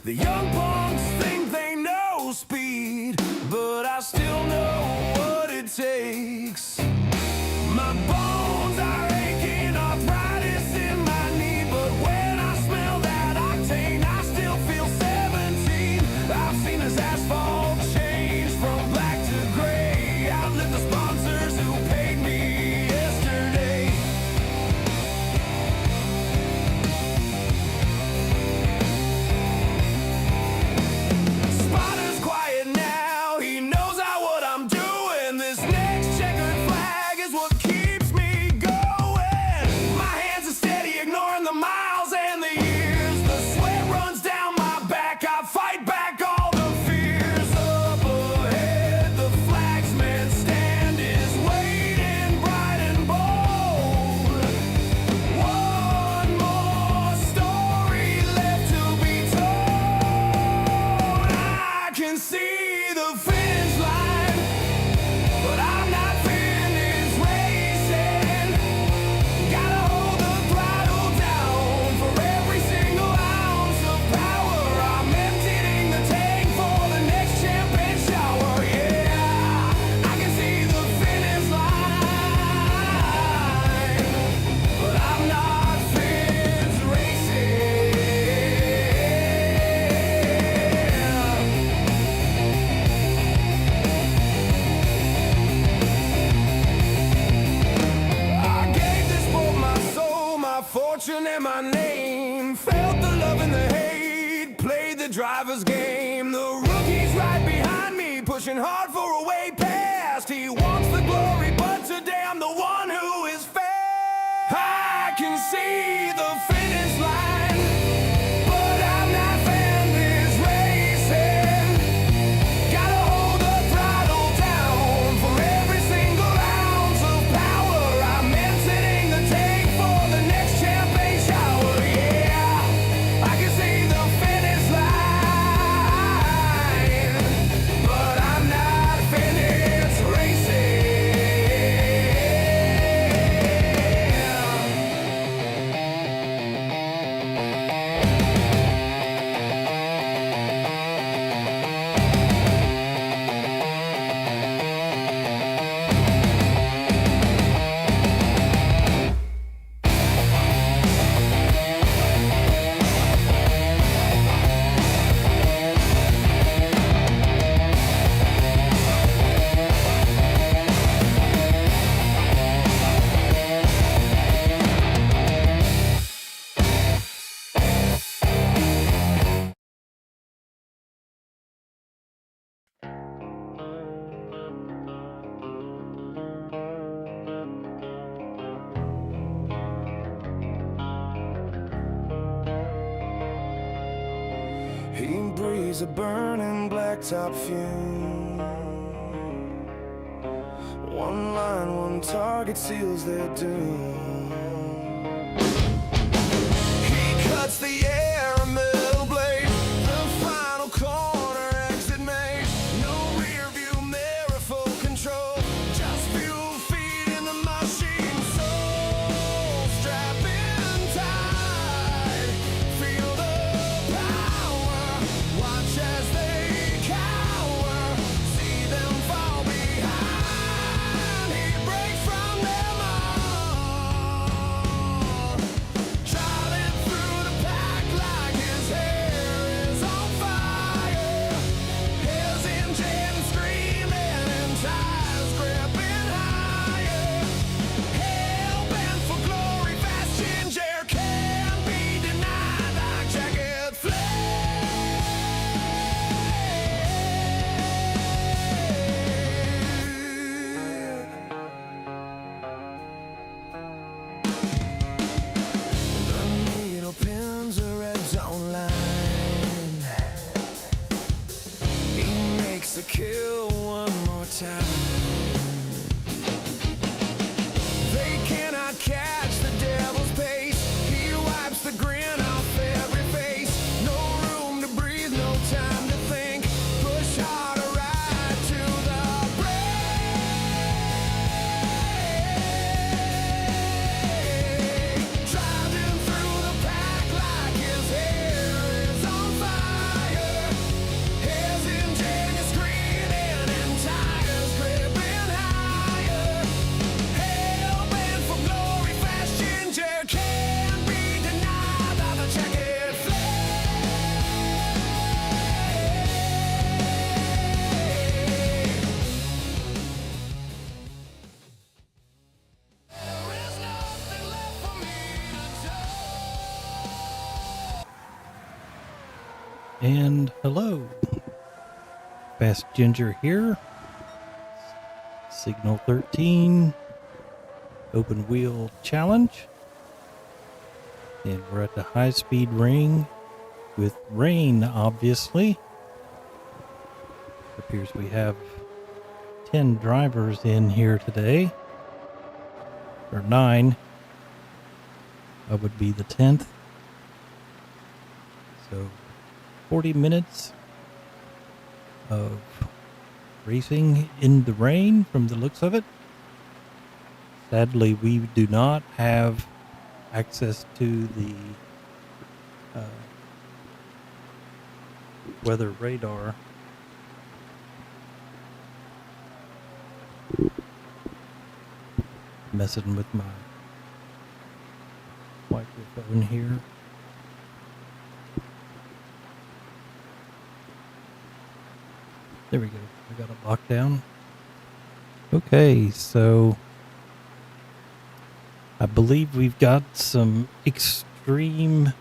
The young punks think they know speed, but I still know what it takes. My bones are aching, arthritis in my knee, but when I smell that octane, I still feel 17. I've seen this asphalt change from black to gray. Outlive the sponsors who paid me yesterday. Spotter's quiet now, he knows not what I'm doing. This next checkered flag is what keeps me going. My hands are steady, ignoring the miles and the years. The sweat runs down my back, I fight back all the fears. Up ahead, the flagsman's stand is waiting bright and bold. One more story left to be told. I can see the finish line, but I'm not finished racing. Gotta hold the throttle down for every single ounce of power. I'm emptying the tank for the next champagne shower. Yeah, I can see the finish line, but I'm not finished racing. I gave this sport my soul, my fortune and my name. Felt the love and the hate, played the driver's game. The rookie's right behind me, pushing hard for a way past. He wants the glory, but today I'm the one who is fast. I can see the finish line, but I'm not finished racing. Gotta hold the throttle down for every single ounce of power. I'm emptying the tank for the next champagne shower. Yeah, I can see the finish line, but I'm not finished racing. Heat breeze, a burning blacktop fume. One line, one target seals their doom. He cuts the air, a metal blade. The final corner, exit made. No rear view mirror, full control. Just fuel feeding the machine. Soul strapping tight. Feel the power. Watch as they cower. See them fall behind. He breaks from them all. And hello, Fast Ginger here, Signal 13, Open Wheel Challenge, and we're at the high speed ring with rain, obviously. It appears we have 10 drivers in here today, or 9, I would be the 10th, so 40 minutes of racing in the rain from the looks of it. Sadly, we do not have access to the weather radar. Messing with my microphone here. There we go. I got it locked down. Okay, so I believe we've got some extreme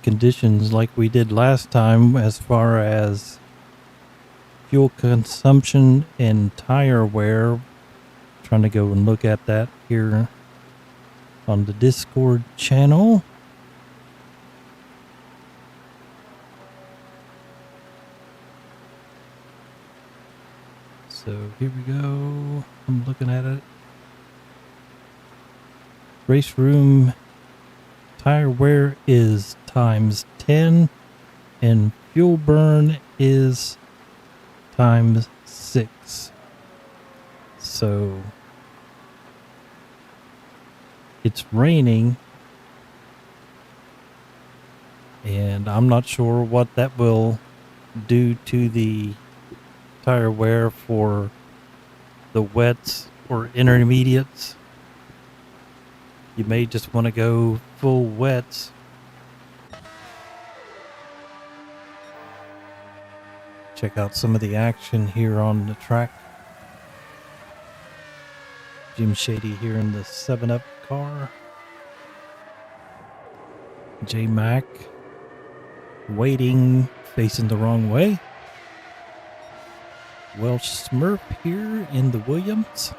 conditions like we did last time as far as fuel consumption and tire wear. Trying to go and look at that here on the Discord channel. So here we go. I'm looking at it. Race room tire wear is times 10 and fuel burn is times 6. So it's raining and I'm not sure what that will do to the tire wear for the wets or intermediates. You may just want to go full wets. Check out some of the action here on the track. Jim Shady here in the 7-Up car. J-Mac waiting, facing the wrong way. Welsh Smurf here in the Williams.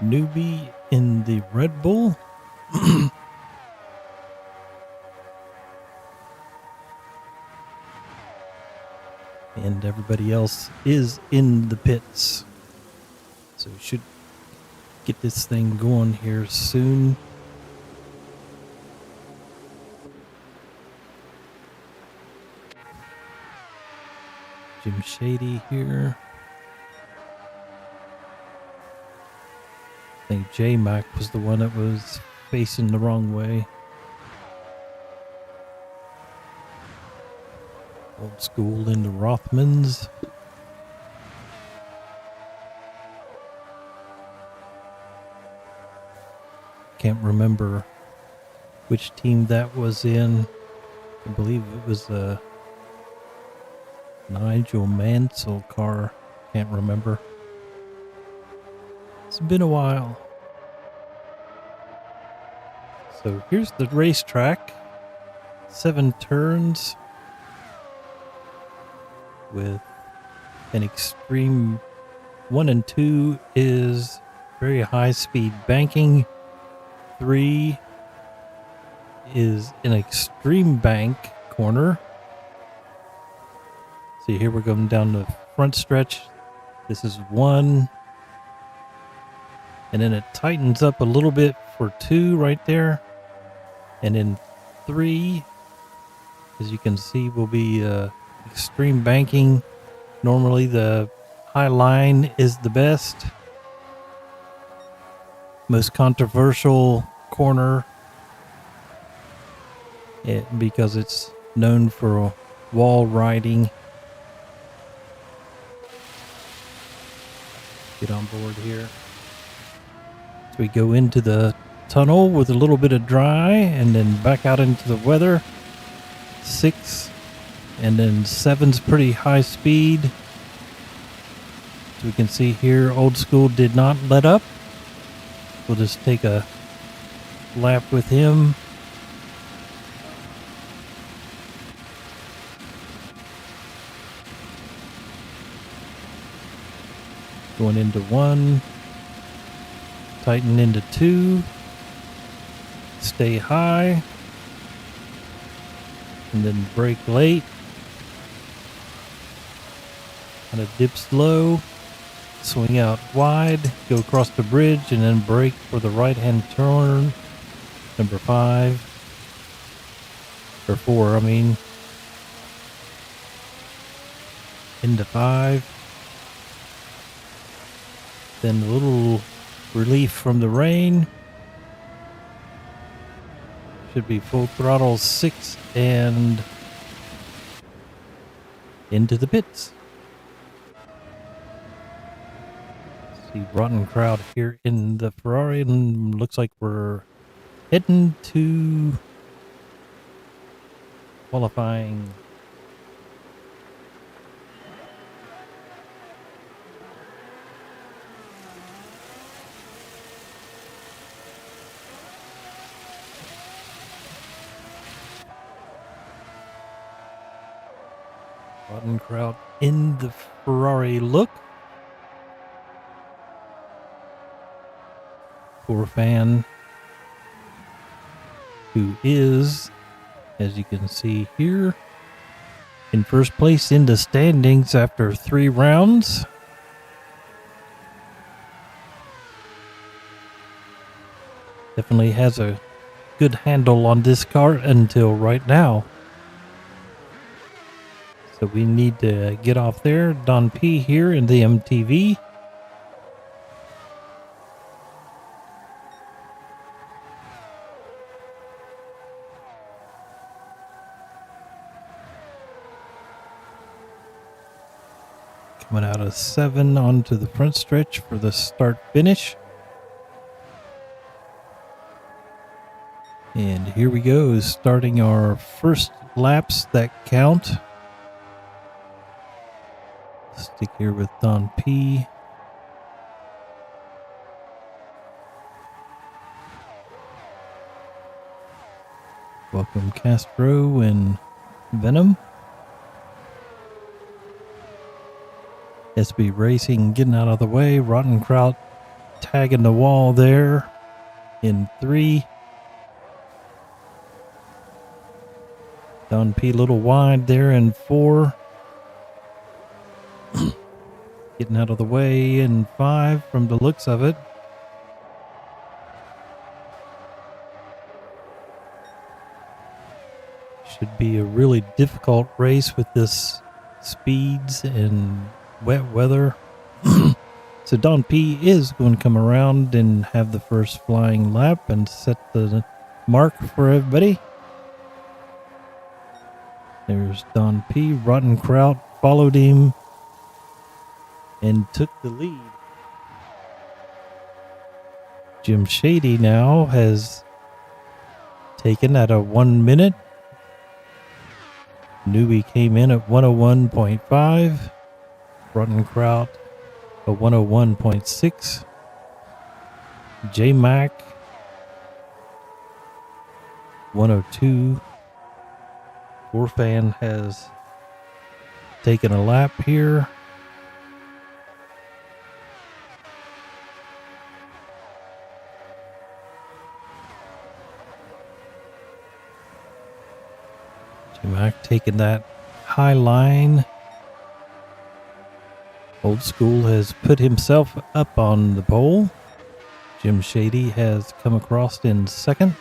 Newbie in the Red Bull. And everybody else is in the pits. So we should get this thing going here soon. Jim Shady here. I think J-Mac was the one that was facing the wrong way. Old school in the Rothmans. Can't remember which team that was in. I believe it was a Nigel Mansell car. Can't remember. It's been a while. So here's the racetrack. 7 turns with an extreme 1 and 2 is very high speed banking. 3 is an extreme bank corner. See, here we're going down the front stretch. This is 1. And then it tightens up a little bit for 2 right there. And then 3, as you can see, will be extreme banking. Normally the high line is the best. Most controversial corner. Because it's known for wall riding. Get on board here. So we go into the tunnel with a little bit of dry and then back out into the weather. 6 and then 7's pretty high speed. So we can see here Old School did not let up. We'll just take a lap with him. Going into 1. Tighten into 2. Stay high. And then brake late. Kind of dips low. Swing out wide. Go across the bridge and then brake for the right hand turn. Number 5. Or 4, I mean. Into 5. Then a little relief from the rain. Should be full throttle 6 and into the pits. See Rotten Crowd here in the Ferrari, and looks like we're heading to qualifying. Rotten Crowd in the Ferrari look. Poor fan, who is, as you can see here, in first place in the standings after 3 rounds. Definitely has a good handle on this car until right now. So we need to get off there. Don P here in the MTV. Coming out of 7 onto the front stretch for the start finish. And here we go, starting our first laps that count. Stick here with Don P. Welcome Castro and Venom. SB Racing getting out of the way. Rotten Crowd tagging the wall there in 3. Don P a little wide there in 4. Getting out of the way in 5 from the looks of it. Should be a really difficult race with this speeds and wet weather. So Don P is going to come around and have the first flying lap and set the mark for everybody. There's Don P. Rotten Crowd followed him and took the lead. Jim Shady now has taken at a 1 minute. Newbie came in at 101.5. Rotten Crowd a 101.6. J Mac 102. Warfan has taken a lap here. J-Mac taking that high line. Old School has put himself up on the pole. Jim Shady has come across in second.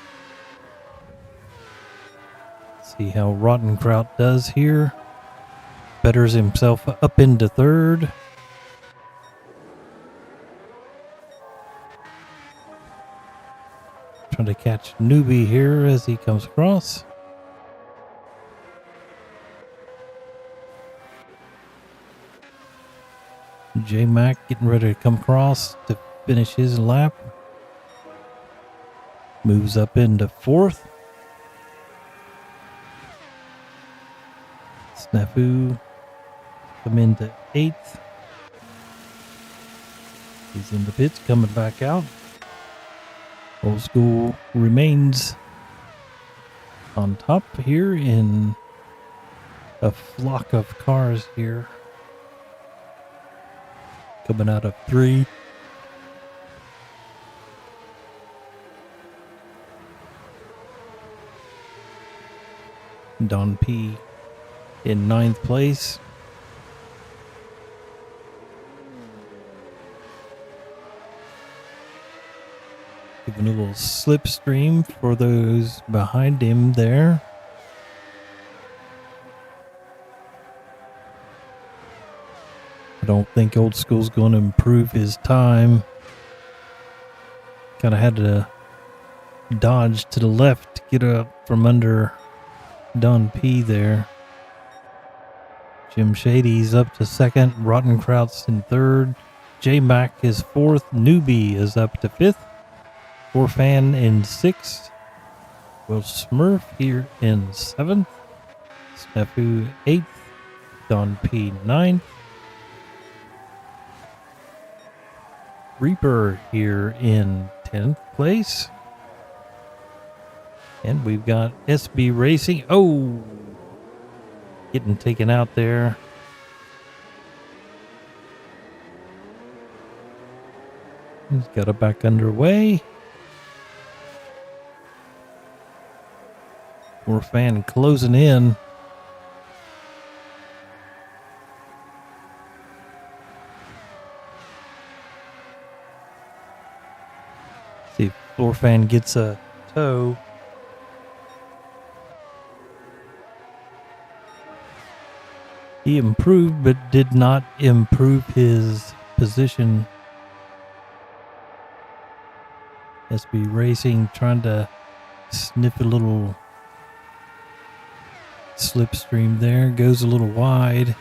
See how Rotten Crowd does here. Betters himself up into third. Trying to catch Newbie here as he comes across. J-Mac getting ready to come across to finish his lap. Moves up into fourth. Snafu come into 8th. He's in the pits, coming back out. Old School remains on top here in a flock of cars here. coming out of 3. Don P in 9th place. Giving a little slipstream for those behind him there. I don't think Old School's going to improve his time. Kind of had to dodge to the left to get up from under Don P there. Jim Shady's up to 2nd. Rottenkraut's in 3rd. J-Mac is 4th. Newbie is up to 5th. Forfan in 6th. Will Smurf here in 7th. Snafu 8th. Don P 9th. Reaper here in 10th place. And we've got SB Racing. Oh! Getting taken out there. He's got it back underway. Forfan closing in. See if Forfan gets a tow. He improved, but did not improve his position. SB Racing trying to sniff a little slipstream there. Goes a little wide.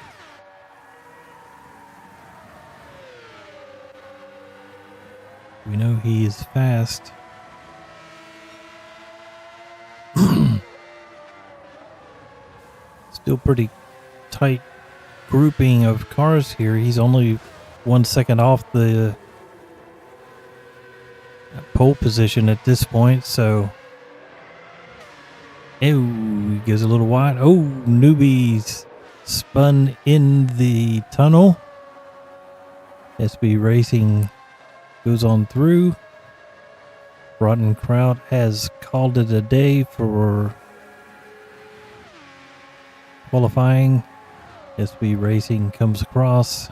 We know he is fast. Still pretty tight grouping of cars here. He's only 1 second off the pole position at this point, so he goes a little wide. Oh, Newbies spun in the tunnel. SB Racing goes on through. Rottenkraut has called it a day for qualifying. SB Racing comes across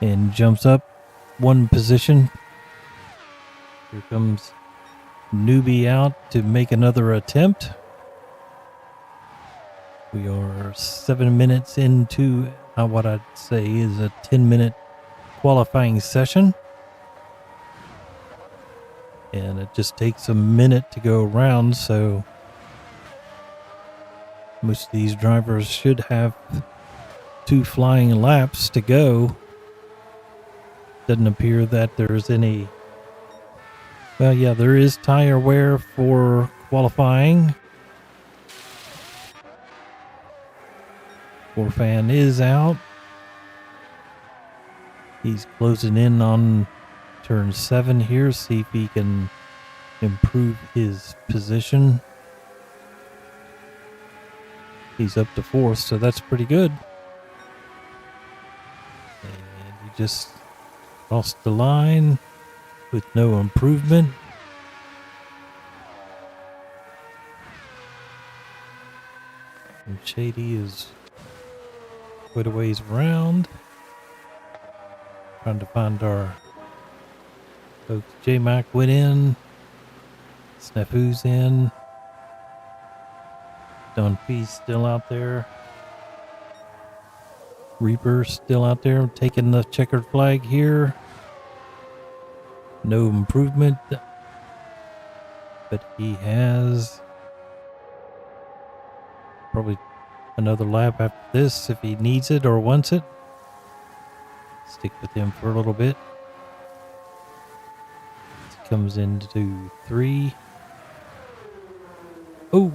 and jumps up 1 position. Here comes Newbie out to make another attempt. We are 7 minutes into what I'd say is a 10-minute qualifying session. And it just takes a minute to go around, so most of these drivers should have 2 flying laps to go. Doesn't appear that there's any... Well, yeah, there is tire wear for qualifying. Forfan is out. He's closing in on turn 7 here. See if he can improve his position. He's up to 4th, so that's pretty good. And he just lost the line with no improvement. And Shady is quite a ways around. Trying to find our folks. J-Mac went in. Snafu's in. Don P's still out there. Reaper still out there taking the checkered flag here. No improvement, but he has probably another lap after this if he needs it or wants it. Stick with him for a little bit. He comes into 3. Oh,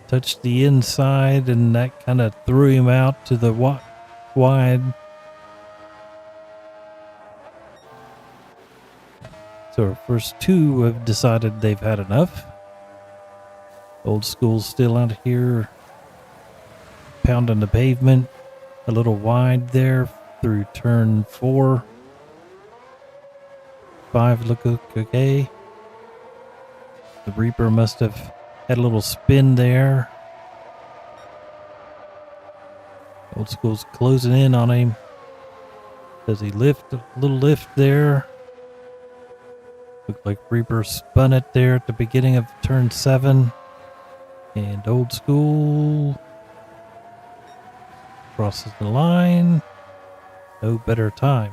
touched the inside, and that kind of threw him out to the wide. So our first 2 have decided they've had enough. Old School's still out here pounding the pavement. A little wide there through turn 4. 5 look okay. The Reaper must have had a little spin there. Old School's closing in on him. Does he lift a little lift there? Looked like Reaper spun it there at the beginning of turn 7. And Old School crosses the line. No better time.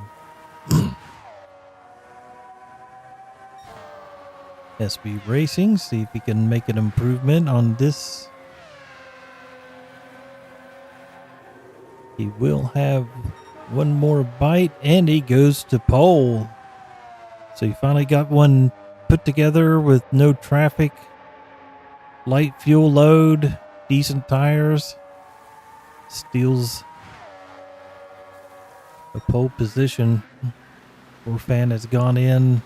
SB Racing, see if he can make an improvement on this. He will have one more bite, and he goes to pole. So he finally got one put together with no traffic, light fuel load, decent tires. Steals a pole position. Orphan has gone in.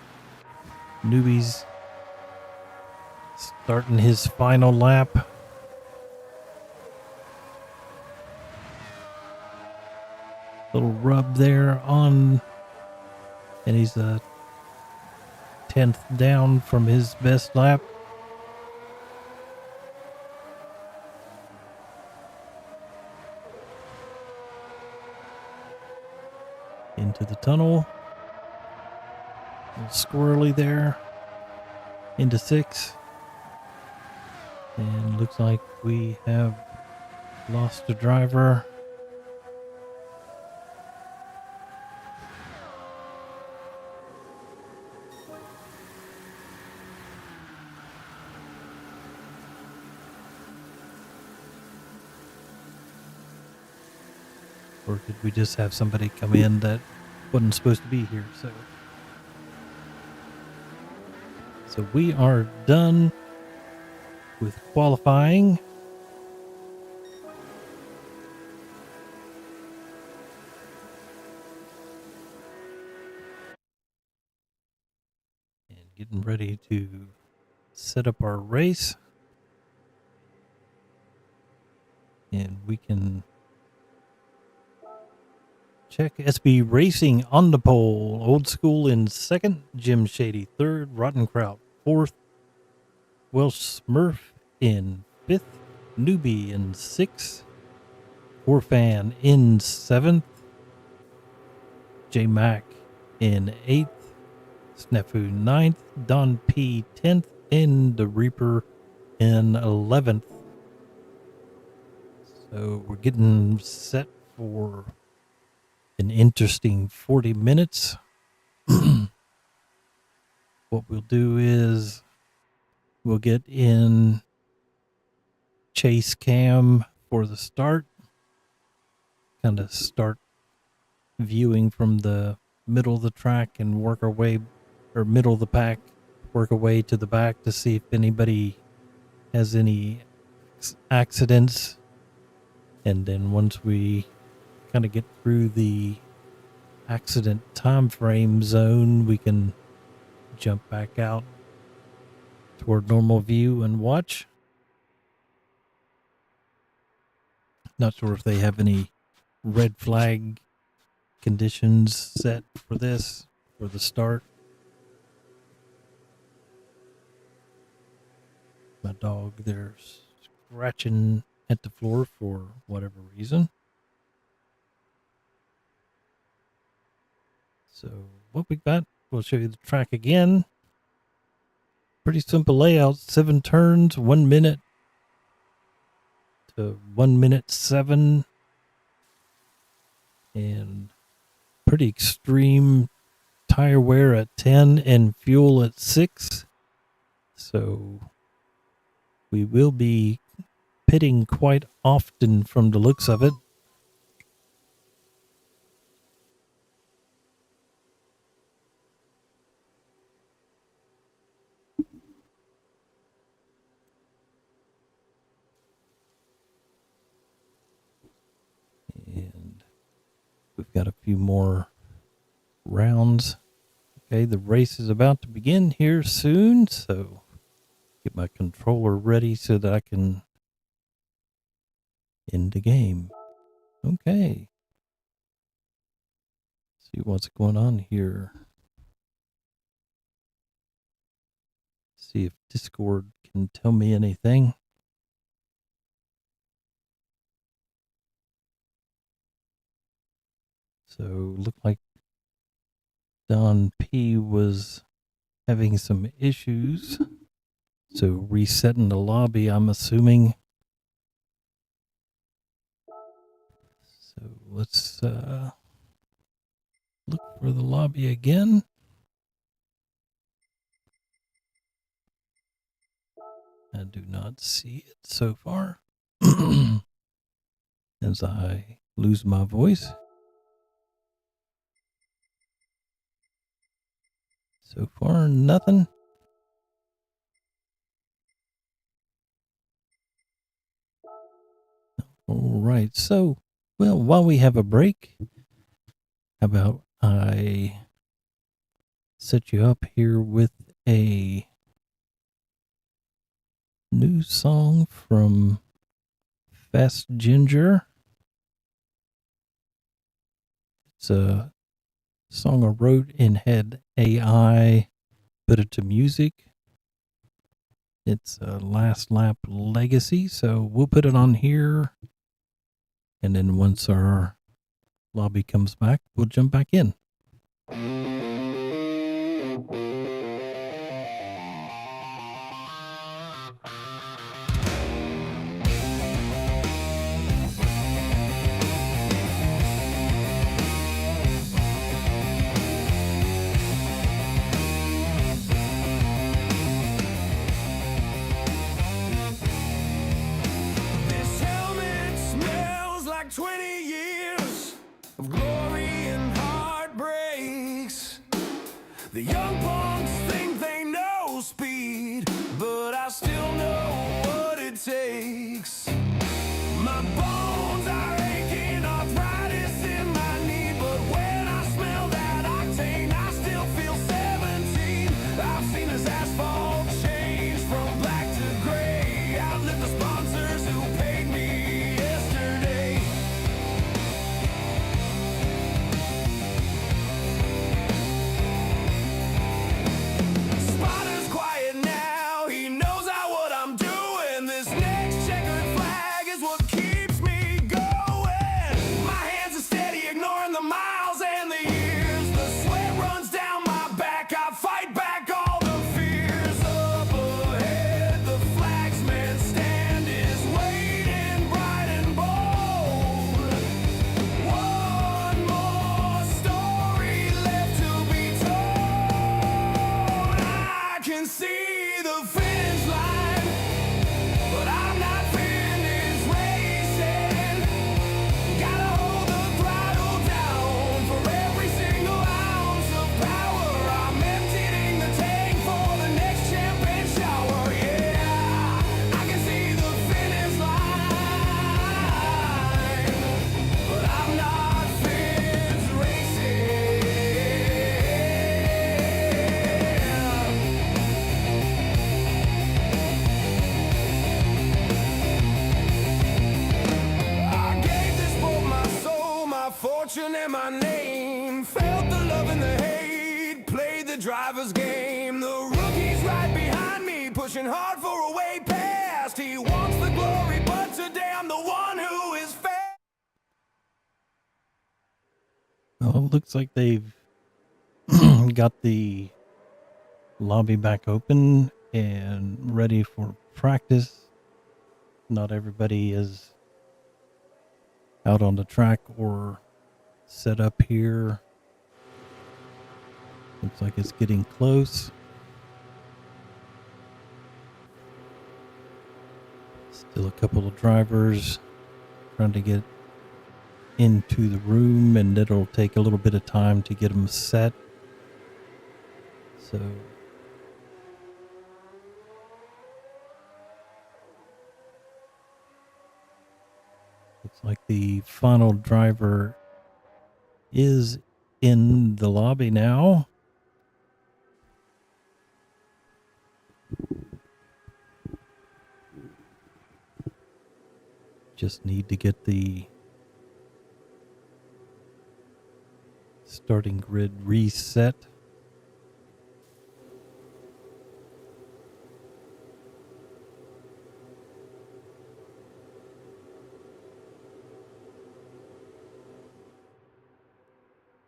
Newbie's starting his final lap. Little rub there on, and he's a 10th down from his best lap. Into the tunnel. A little squirrely there. Into 6. And looks like we have lost a driver. Or did we just have somebody come in that wasn't supposed to be here? So we are done with qualifying. And getting ready to set up our race. And we can check SB Racing on the pole. Old School in 2nd, Jim Shady 3rd, Rottenkraut 4th, Welsh Smurf in 5th, Newbie in 6th, Orphan in 7th, J Mac in 8th, Snafu 9th, Don P 10th, and the Reaper in 11th. So we're getting set for an interesting 40 minutes. What we'll do is we'll get in chase cam for the start. Kind of start viewing from the middle of the track and work our way, or middle of the pack, work our way to the back to see if anybody has any accidents. And then once we kind of get through the accident time frame zone, we can jump back out toward normal view and watch. Not sure if they have any red flag conditions set for this, for the start. My dog there scratching at the floor for whatever reason. So what we got, we'll show you the track again. Pretty simple layout, 7 turns, 1 minute to 1 minute 7. And pretty extreme tire wear at 10 and fuel at 6. So we will be pitting quite often from the looks of it. And we've got a few more rounds. Okay, the race is about to begin here soon, so get my controller ready so that I can end the game. Okay. See what's going on here. See if Discord can tell me anything. So look like Don P was having some issues. So resetting the lobby, I'm assuming. So let's look for the lobby again. I do not see it so far. As I lose my voice. So far, nothing. All right. So, well, while we have a break, how about I set you up here with a new song from Fast Ginger. It's a song I wrote and had AI put it to music. It's a Last Lap Legacy, so we'll put it on here. And then once our lobby comes back, we'll jump back in. This helmet smells like 20 years of glory and heartbreaks. The young punks think they know speed, but I still know what it takes. My bones are aching, arthritis in my knee, but when I smell that octane, I still feel 17. I've seen this asphalt change from black to gray. Outlive the sponsors who paid me yesterday. Spotter's quiet now, he knows I what I'm doing. This next checkered flag is what keeps me going. My hands are steady, ignoring the miles and the years. The sweat runs down my back, I fight back all the fears. Up ahead, the flagsman stand is waiting bright and bold. One more story left to be told. I can see the finish line, but I'm not finished racing. Gotta hold the throttle down for every single ounce of power. I'm emptying the tank for the next champagne shower. Yeah, I can see the finish line, but I'm not finished racing. I gave this sport my soul, my fortune, and my name. Felt the love and the hate, played the driver's game. The rookie's right behind me, pushing hard for a way past. He wants the glory, but today I'm the one who is fast. Well, it looks like they've got the lobby back open and ready for practice. Not everybody is out on the track or set up here. Looks like it's getting close. Still a couple of drivers trying to get into the room, and it'll take a little bit of time to get them set. So looks like the final driver is in the lobby now. Just need to get the Starting grid reset.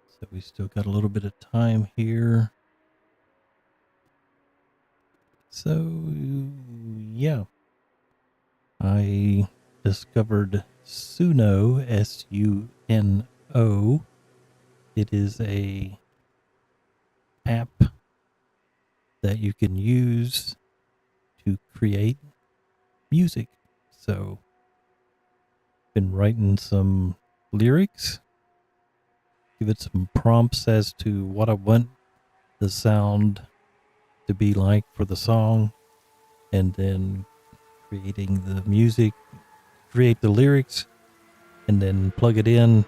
So we still got a little bit of time here. So, yeah. I discovered Suno, S-U-N-O. It is a app that you can use to create music. So, been writing some lyrics, give it some prompts as to what I want the sound to be like for the song, and then creating the music, create the lyrics, and then plug it in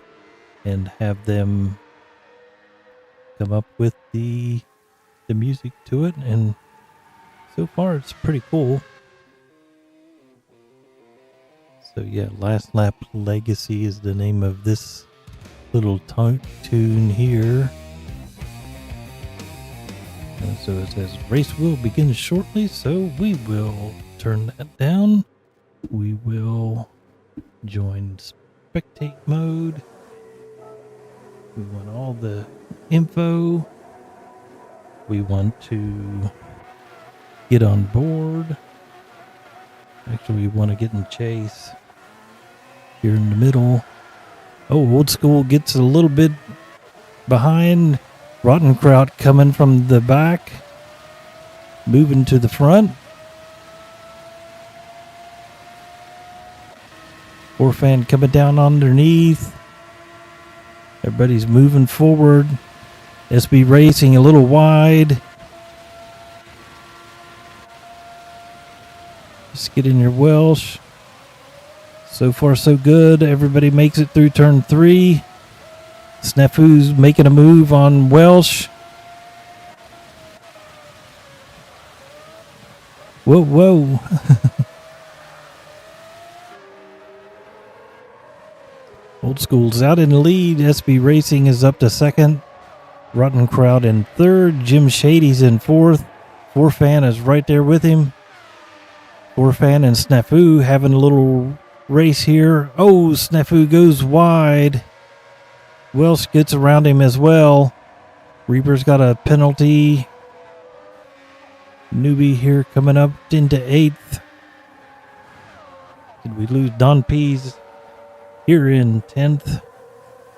and have them come up with the music to it. And so far it's pretty cool. So yeah, Last Lap Legacy is the name of this little tune here. And so it says race will begin shortly, so we will turn that down. We will join spectate mode. We want all the info. We want to get on board. Actually, we want to get in chase. Here in the middle. Oh, Old School gets a little bit behind. Rotten Kraut coming from the back. Moving to the front. Orphan coming down underneath. Everybody's moving forward. SB Racing a little wide. Just get in your Welsh. So far so good. Everybody makes it through turn 3. Snafu's making a move on Welsh. Whoa, whoa. Old School's out in the lead. SB Racing is up to second. Rotten Kraut in third. Jim Shady's in fourth. Forfan is right there with him. Forfan and Snafu having a little race here. Oh, Snafu goes wide. Welsh gets around him as well. Reaper's got a penalty. Newbie here coming up into 8th. Did we lose Don P's here in 10th?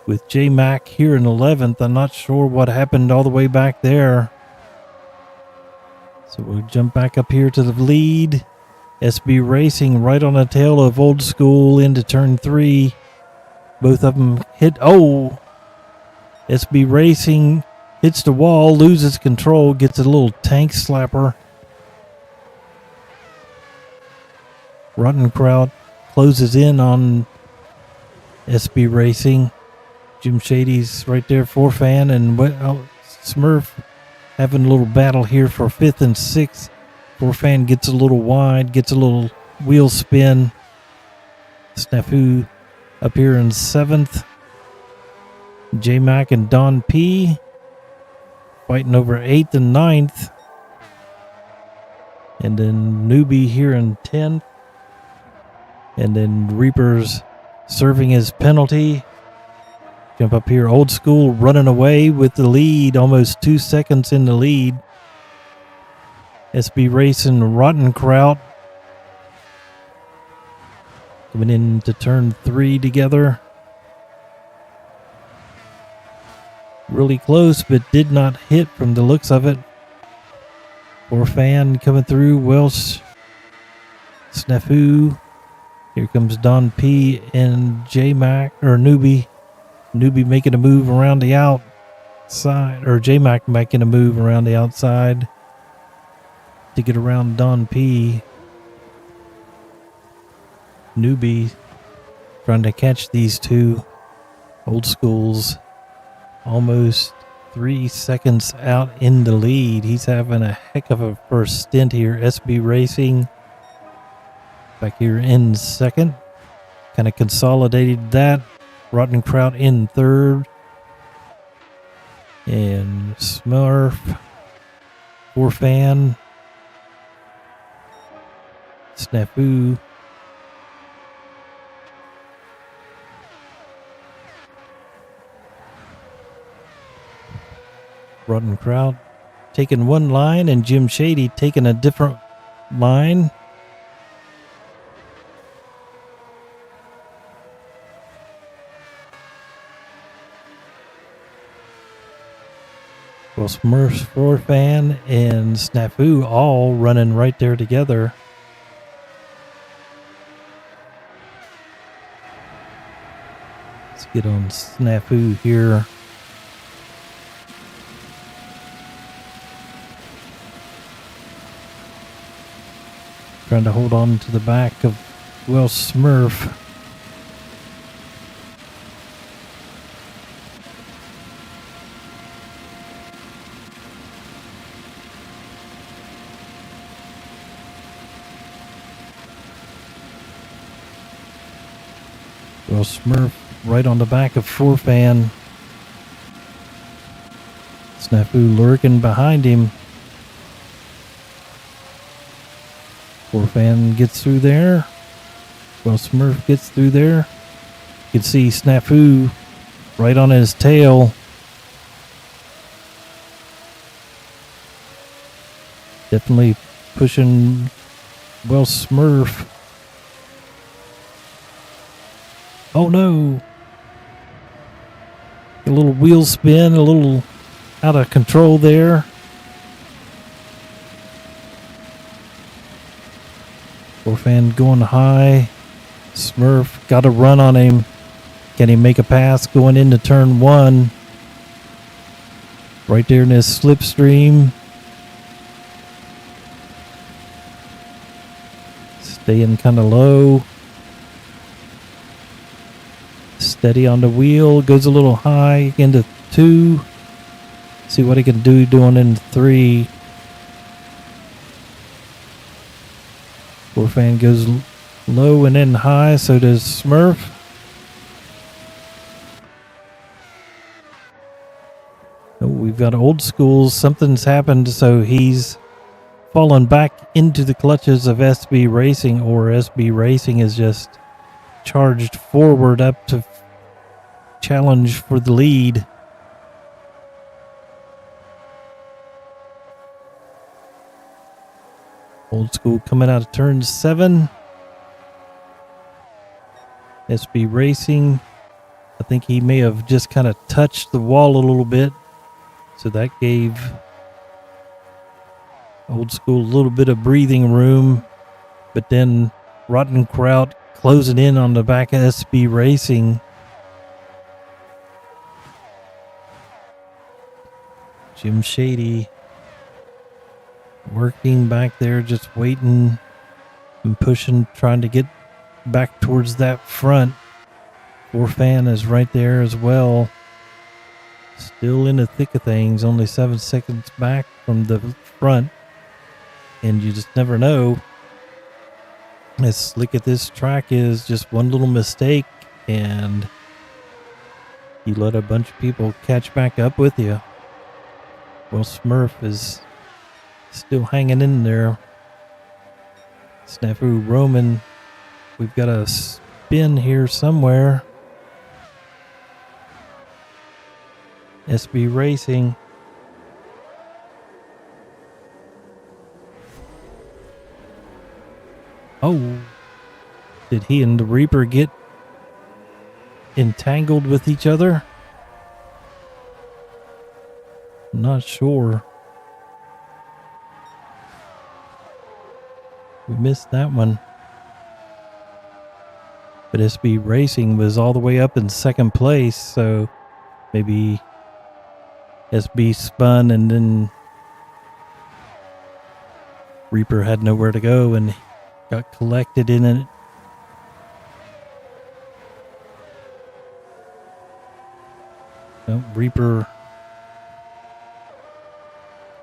With J Mac here in 11th. I'm not sure what happened all the way back there. So we'll jump back up here to the lead. SB Racing right on the tail of Old School into turn 3. Both of them hit. Oh! SB Racing hits the wall, loses control, gets a little tank slapper. Rotten Kraut closes in on SB Racing. Jim Shady's right there, Forfan, and Smurf having a little battle here for 5th and 6th. Forfan gets a little wide, gets a little wheel spin. Snafu up here in 7th. J-Mac and Don P fighting over 8th and 9th. And then Newbie here in 10th. And then Reaper's serving his penalty. Jump up here. Old School running away with the lead. Almost 2 seconds in the lead. SB Racing, Rotten Kraut coming into turn 3 together. Really close, but did not hit from the looks of it. Orphan coming through. Welsh, Snafu. Here comes Don P and J-Mac, or Newbie. Newbie making a move around the outside, or J-Mac making a move around the outside to get around Don P. Newbie trying to catch these two. Old Schools almost 3 seconds out in the lead. He's having a heck of a first stint here. SB Racing back here in second. Kind of consolidated that. Rotten Kraut in third. And Smurf, 4Fan, Snafu, Rotten Crowd taking one line, and Jim Shady taking a different line. Well, Smurfs, 4Fan, and Snafu all running right there together. Let's get on Snafu here. Trying to hold on to the back of, well, Smurf. Well, Smurf right on the back of 4Fan. Snafu lurking behind him. 4Fan gets through there. Well, Smurf gets through there. You can see Snafu right on his tail. Definitely pushing, well, Smurf. Oh no. A little wheel spin, a little out of control there. 4Fan going high. Smurf got a run on him. Can he make a pass going into turn 1? Right there in his slipstream. Staying kind of low. Steady on the wheel. Goes a little high into 2. See what he can do doing in 3. 4Fan goes low and then high. So does Smurf. Oh, we've got Old School. Something's happened. So he's fallen back into the clutches of SB Racing, or SB Racing is just charged forward up to challenge for the lead. Old School coming out of turn 7. SB Racing, I think he may have just kind of touched the wall a little bit, so that gave Old School a little bit of breathing room. But then Rotten Crowd closing in on the back of SB Racing. Jim Shady working back there, just waiting and pushing, trying to get back towards that front. 4Fan is right there as well. Still in the thick of things, only 7 seconds back from the front. And you just never know. As slick as this track is, just one little mistake and you let a bunch of people catch back up with you. Well, Smurf is still hanging in there. Snafu Roman, we've got a spin here somewhere. SB Racing. Oh, did he and the Reaper get entangled with each other? Not sure. We missed that one. But SB Racing was all the way up in second place, so maybe SB spun and then Reaper had nowhere to go and got collected in it. No, Reaper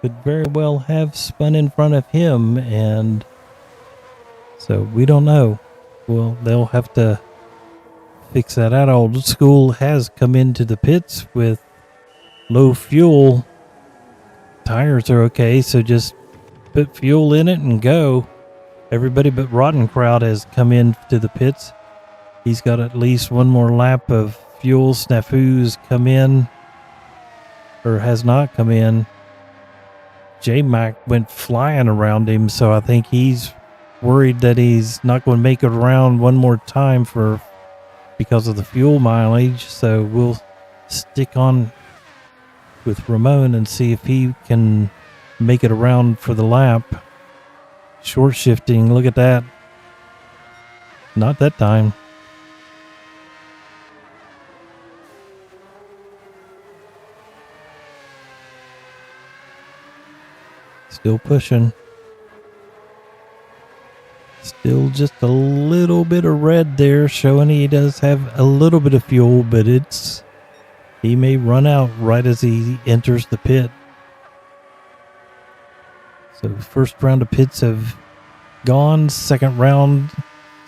could very well have spun in front of him, and so we don't know. Well, they'll have to fix that out. Old School has come into the pits with low fuel. Tires are okay, so just put fuel in it and go. Everybody but Rotten Crowd has come in to the pits. He's got at least one more lap of fuel. Snafu's come in, or has not come in. J-Mac went flying around him, so I think he's worried that he's not going to make it around one more time because of the fuel mileage. So we'll stick on with Ramon and see if he can make it around for the lap. Short shifting, look at that. Not that time. Still pushing. Still just a little bit of red there, showing he does have a little bit of fuel, but he may run out right as he enters the pit. So first round of pits have gone. Second round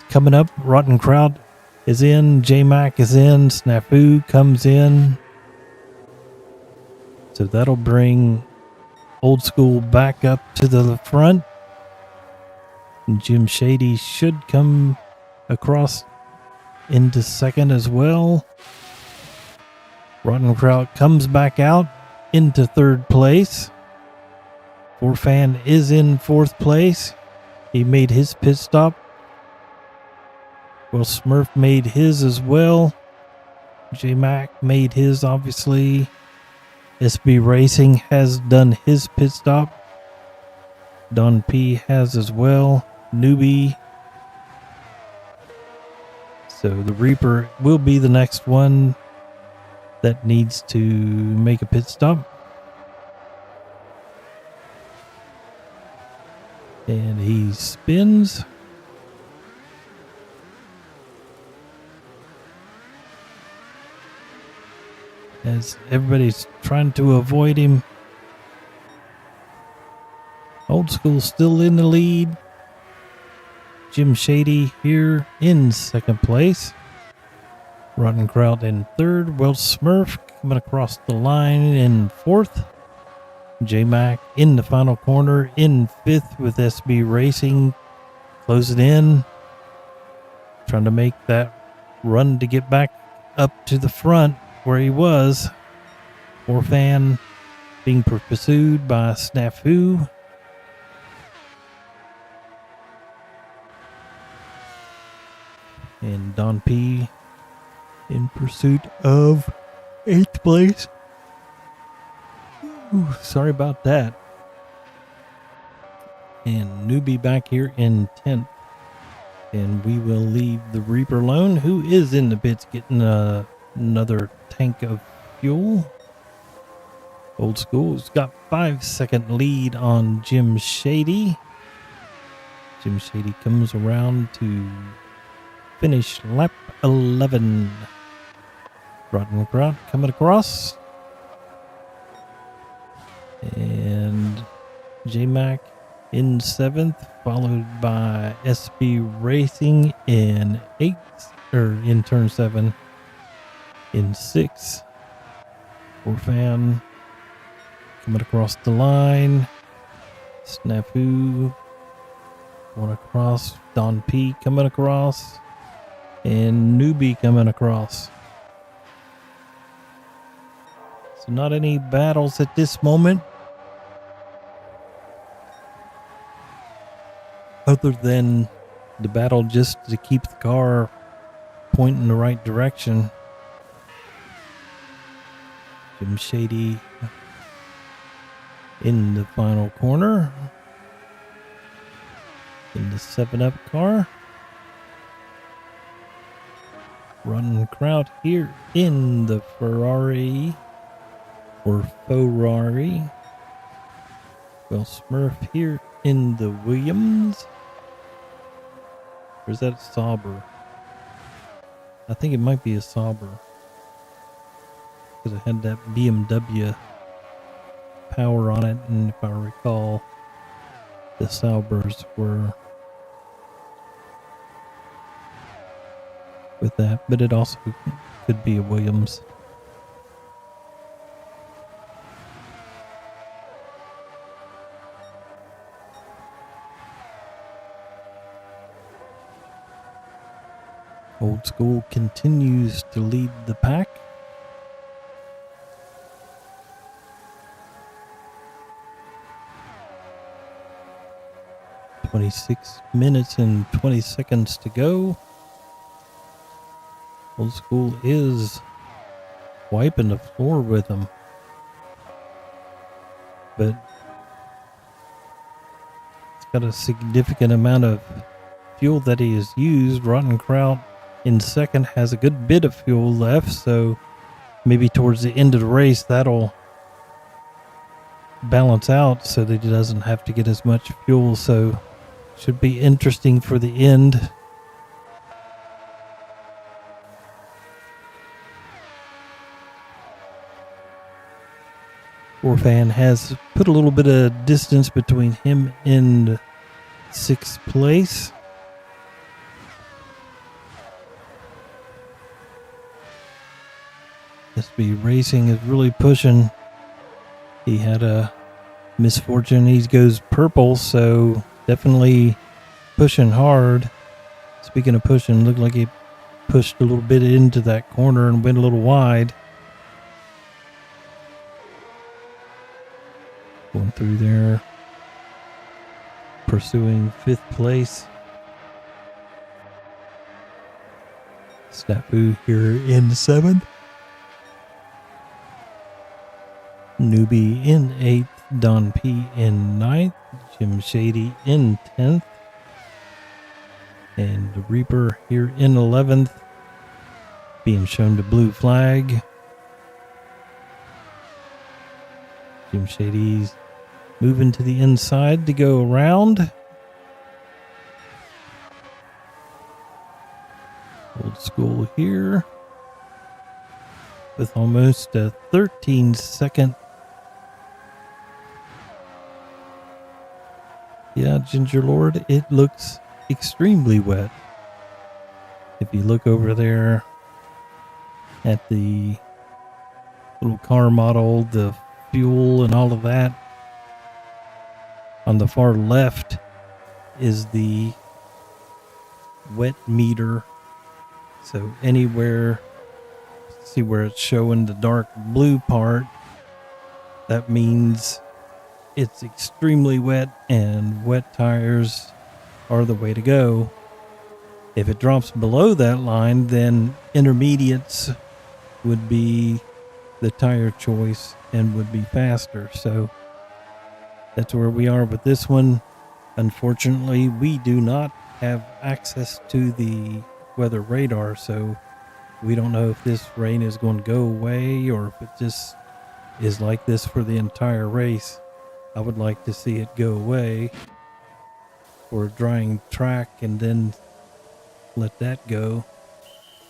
coming up. Rotten Crowd is in. J-Mac is in. Snafu comes in. So that'll bring Old School back up to the front. And Jim Shady should come across into second as well. Rotten Crowd comes back out into third place. Fan is in fourth place. He made his pit stop. Well, Smurf made his as well. J-Mac made his, obviously. SB Racing has done his pit stop. Don P has as well. Newbie. So the Reaper will be the next one that needs to make a pit stop. And he spins. As everybody's trying to avoid him. Old School still in the lead. Jim Shady here in second place. Rotten Crowd in third. Well, Smurf coming across the line in fourth. J-Mac in the final corner in fifth with SB Racing closing in. Trying to make that run to get back up to the front where he was. Fan being pursued by Snafu. And Don P in pursuit of 8th place. Ooh, sorry about that. And Newbie back here in 10th. And we will leave the Reaper alone, who is in the pits getting another tank of fuel. Old School's got 5-second lead on Jim Shady. Jim Shady comes around to finish lap 11. Rotten Crowd coming across. And J-Mac in 7th, followed by SB Racing in 8th, or in turn 7 in 6th. Fan coming across the line. Snafu going across. Don P coming across. And Newbie coming across. So not any battles at this moment. Other than the battle just to keep the car pointing in the right direction. Jim Shady in the final corner. In the 7-Up car. Rotten Crowd here in the Ferrari. Or Ferrari. Well, Smurf here in the Williams. Or is that a Sauber? I think it might be a Sauber. Because it had that BMW power on it. And if I recall, the Saubers were with that. But it also could be a Williams. Old School continues to lead the pack. "26 minutes and 20 seconds to go." Old School is wiping the floor with them. But it's got a significant amount of fuel that he has used. Rotten Kraut in second has a good bit of fuel left, so maybe towards the end of the race that'll balance out so that he doesn't have to get as much fuel. So should be interesting for the end. Forfan has put a little bit of distance between him and 6th place. SB Racing is really pushing. He had a misfortune. He goes purple, so definitely pushing hard. Speaking of pushing, looked like he pushed a little bit into that corner and went a little wide. Going through there, pursuing 5th place. Snafu here in 7th. Newbie in 8th. Don P in 9th. Jim Shady in 10th. And the Reaper here in 11th. Being shown the blue flag. Jim Shady's moving to the inside to go around. Old School here with almost a 13-second. Yeah, Ginger Lord, it looks extremely wet. If you look over there at the little car model, the fuel and all of that, on the far left is the wet meter. So anywhere, see where it's showing the dark blue part, that means it's extremely wet, and wet tires are the way to go. If it drops below that line, then intermediates would be the tire choice and would be faster. So that's where we are with this one. Unfortunately, we do not have access to the weather radar, so we don't know if this rain is going to go away or if it just is like this for the entire race. I would like to see it go away for a drying track and then let that go.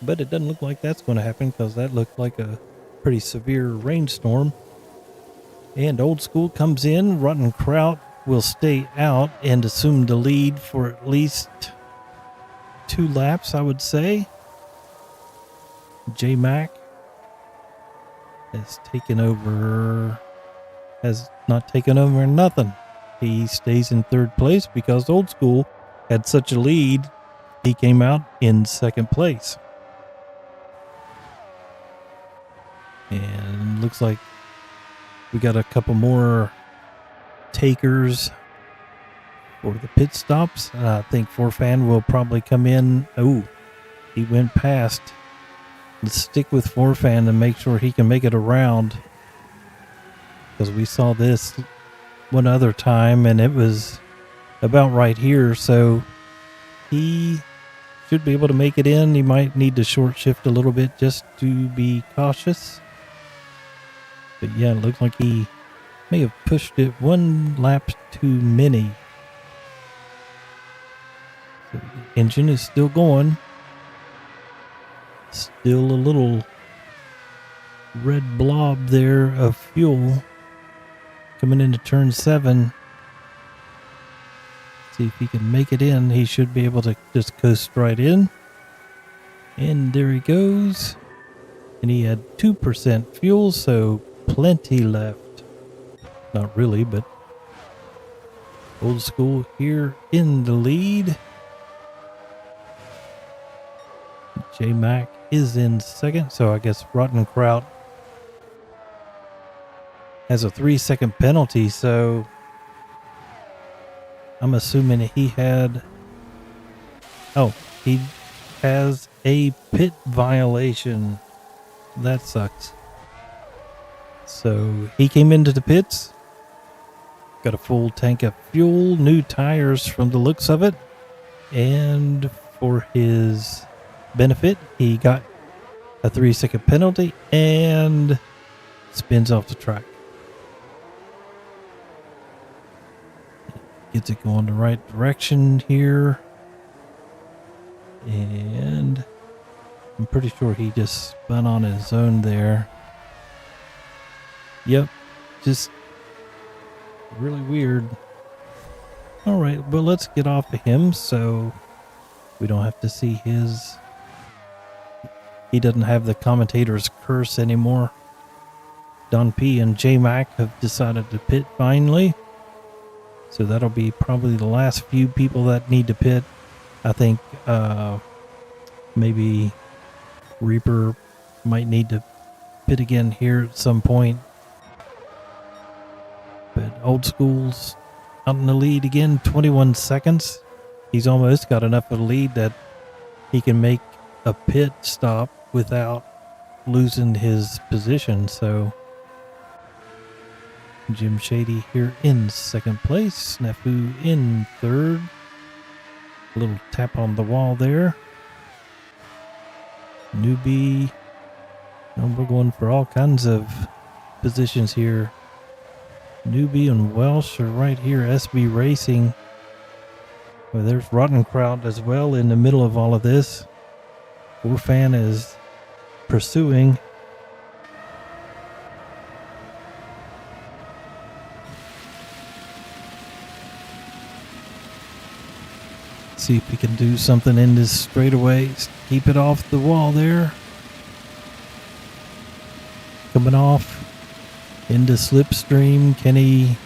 But it doesn't look like that's going to happen, because that looked like a pretty severe rainstorm. And Old School comes in. Rotten Kraut will stay out and assume the lead for at least 2 laps, I would say. J-Mac has taken over, has not taken over nothing. He stays in 3rd place because Old School had such a lead. He came out in 2nd place. And looks like we got a couple more takers for the pit stops. I think Forfan will probably come in. Oh, he went past. Let's stick with Forfan and make sure he can make it around, because we saw this one other time and it was about right here. So he should be able to make it in. He might need to short shift a little bit just to be cautious. But yeah, it looks like he may have pushed it 1 lap too many. So the engine is still going. Still a little red blob there of fuel coming into turn 7. See if he can make it in. He should be able to just coast right in. And there he goes. And he had 2% fuel, so plenty left. Not really, but Old School here in the lead. J Mac is in second, so I guess Rottenkraut has a 3-second penalty, so I'm assuming he had... Oh, he has a pit violation. That sucks. So he came into the pits, got a full tank of fuel, new tires from the looks of it, and for his benefit, he got a 3-second penalty and spins off the track. Gets it going the right direction here. And I'm pretty sure he just spun on his own there. Yep, just really weird. All right, well, let's get off of him so we don't have to see his... He doesn't have the commentator's curse anymore. Don P and J Mac have decided to pit finally. So that'll be probably the last few people that need to pit. I think maybe Reaper might need to pit again here at some point. But Old School's out in the lead again, 21 seconds. He's almost got enough of a lead that he can make a pit stop without losing his position. So Jim Shady here in second place. Snafu in third. A little tap on the wall there. Newbie. And we're going for all kinds of positions here. Newbie and Welsh are right here. SB Racing. Well, there's Rottenkraut as well in the middle of all of this. Warfan is pursuing. See if we can do something in this straightaway. Keep it off the wall there. Coming off into slipstream. Can he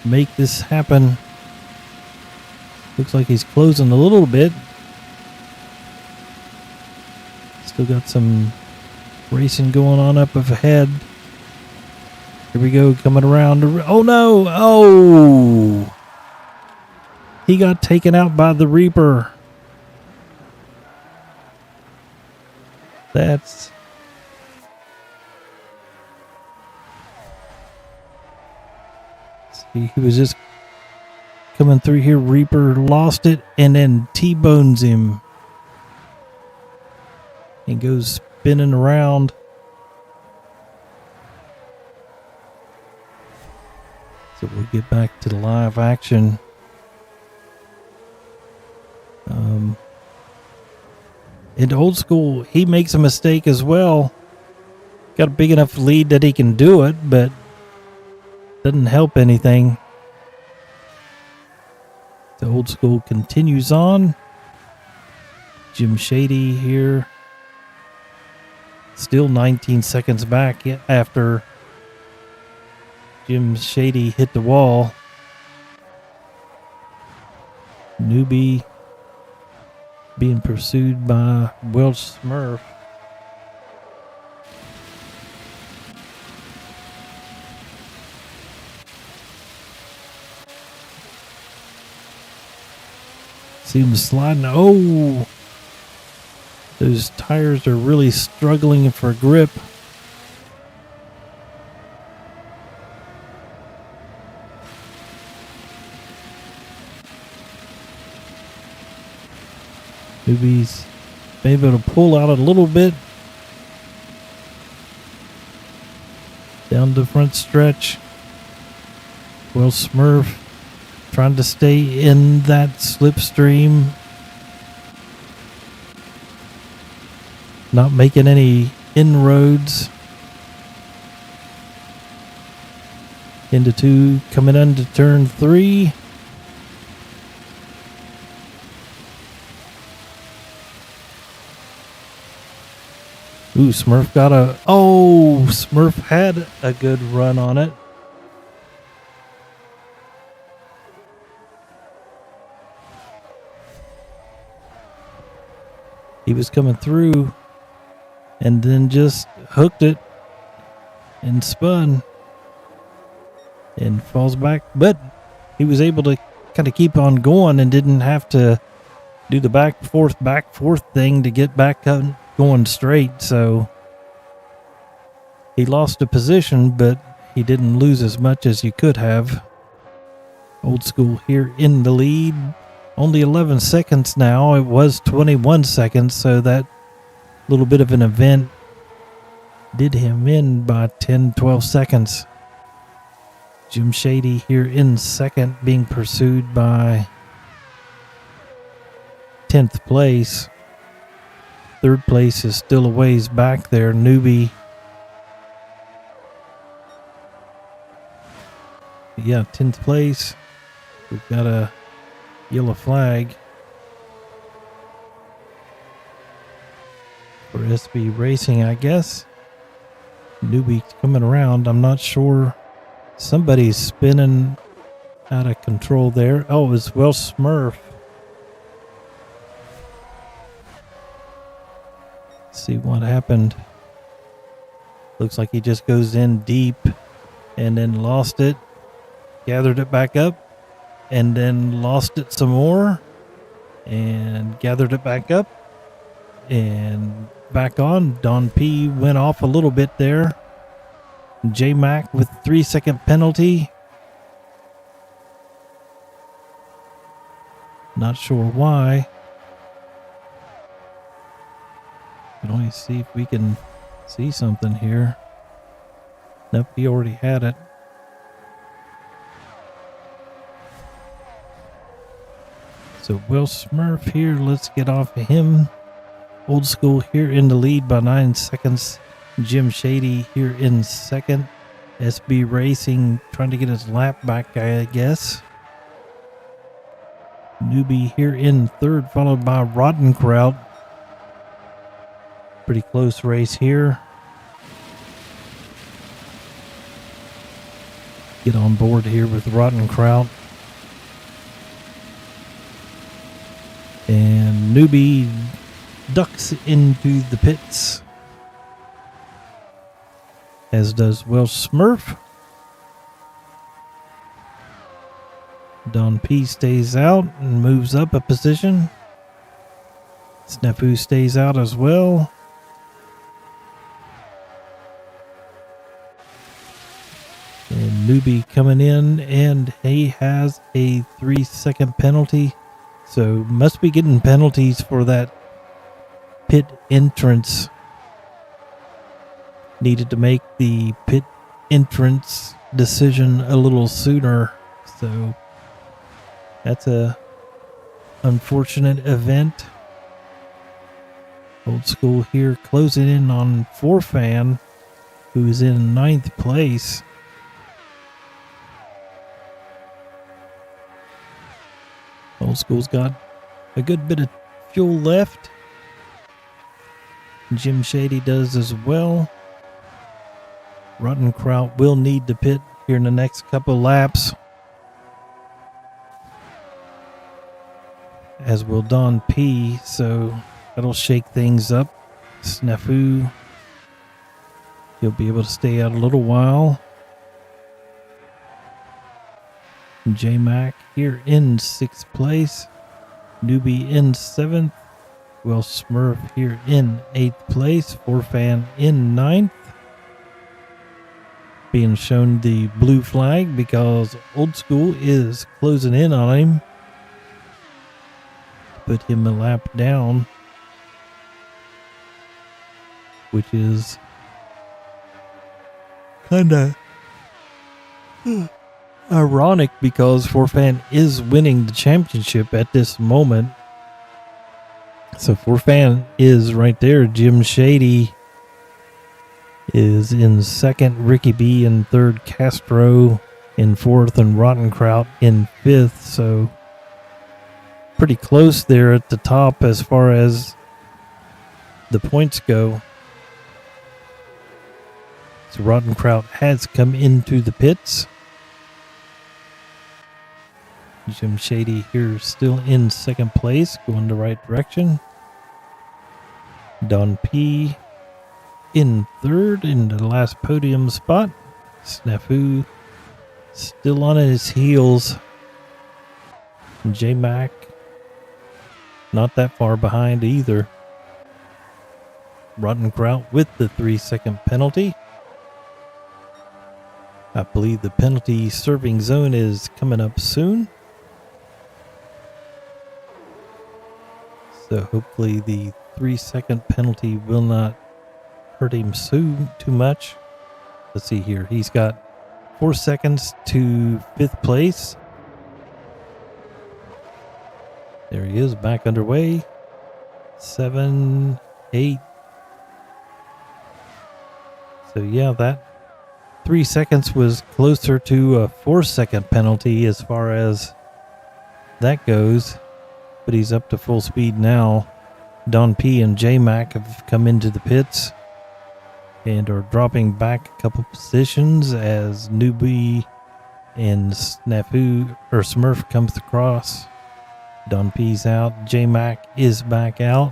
make this happen? Looks like he's closing a little bit. Still got some racing going on up ahead. Here we go, coming around. Oh no! Oh! He got taken out by the Reaper. That's... See, he was just coming through here. Reaper lost it and then T-bones him. And goes spinning around. So we'll get back to the live action. In Old School, he makes a mistake as well. Got a big enough lead that he can do it, but doesn't help anything. The Old School continues on. Jim Shady here. Still 19 seconds back after Jim Shady hit the wall. Newbie being pursued by Welsh Smurf. See him sliding. Oh! Those tires are really struggling for grip. Newbie's able to pull out a little bit. Down the front stretch. Will Smurf trying to stay in that slipstream. Not making any inroads. Into two, coming into turn 3. Ooh, Smurf got a... Oh, Smurf had a good run on it. He was coming through and then just hooked it and spun and falls back. But he was able to kind of keep on going and didn't have to do the back forth thing to get back up going straight. So he lost a position, but he didn't lose as much as you could have. Old School here in the lead. Only 11 seconds now. It was 21 seconds, so that little bit of an event did him in by 10, 12 seconds. Jim Shady here in second, being pursued by 10th place. Third place is still a ways back there. Newbie. Yeah, 10th place. We've got a yellow flag for SB Racing, I guess. Newbie coming around. I'm not sure. Somebody's spinning out of control there. Oh, it was Will Smurf. Let's see what happened. Looks like he just goes in deep and then lost it. Gathered it back up. And then lost it some more and gathered it back up and back on. Don P went off a little bit there. J Mac with 3-second penalty. Not sure why. Can only see if we can see something here. Nope, he already had it. So Will Smurf here, let's get off of him. Old School here in the lead by 9 seconds. Jim Shady here in second. SB Racing trying to get his lap back, I guess. Newbie here in third, followed by Rottenkraut. Pretty close race here. Get on board here with Rottenkraut. And Newbie ducks into the pits, as does Will Smurf. Don P stays out and moves up a position. Snafu stays out as well. And Newbie coming in, and he has a 3-second penalty. So must be getting penalties for that pit entrance. Needed to make the pit entrance decision a little sooner. So that's a unfortunate event. Old School here closing in on Forfan, who's in 9th place. Old School's got a good bit of fuel left. Jim Shady does as well. Rottenkraut will need to pit here in the next couple laps, as will Don P, so that'll shake things up. Snafu, he'll be able to stay out a little while. J Mac here in 6th place. Newbie in 7th. Will Smurf here in 8th place. Forfan in 9th. Being shown the blue flag because Old School is closing in on him. Put him a lap down, which is kind of ironic because Forfan is winning the championship at this moment. So Forfan is right there. Jim Shady is in 2nd. Ricky B in 3rd. Castro in 4th. And Rottenkraut in 5th. So pretty close there at the top as far as the points go. So Rottenkraut has come into the pits. Jim Shady here still in 2nd place, going the right direction. Don P in third in the last podium spot. Snafu still on his heels. J-Mac not that far behind either. Rottenkraut with the 3-second penalty. I believe the penalty serving zone is coming up soon. So hopefully the 3-second penalty will not hurt him too much. Let's see here. He's got 4 seconds to 5th place. There he is, back underway. 7, 8. So yeah, that 3 seconds was closer to a 4-second penalty as far as that goes. But he's up to full speed now. Don P and J-Mac have come into the pits and are dropping back a couple positions as Newbie and Snafu or Smurf comes across. Don P's out. J-Mac is back out.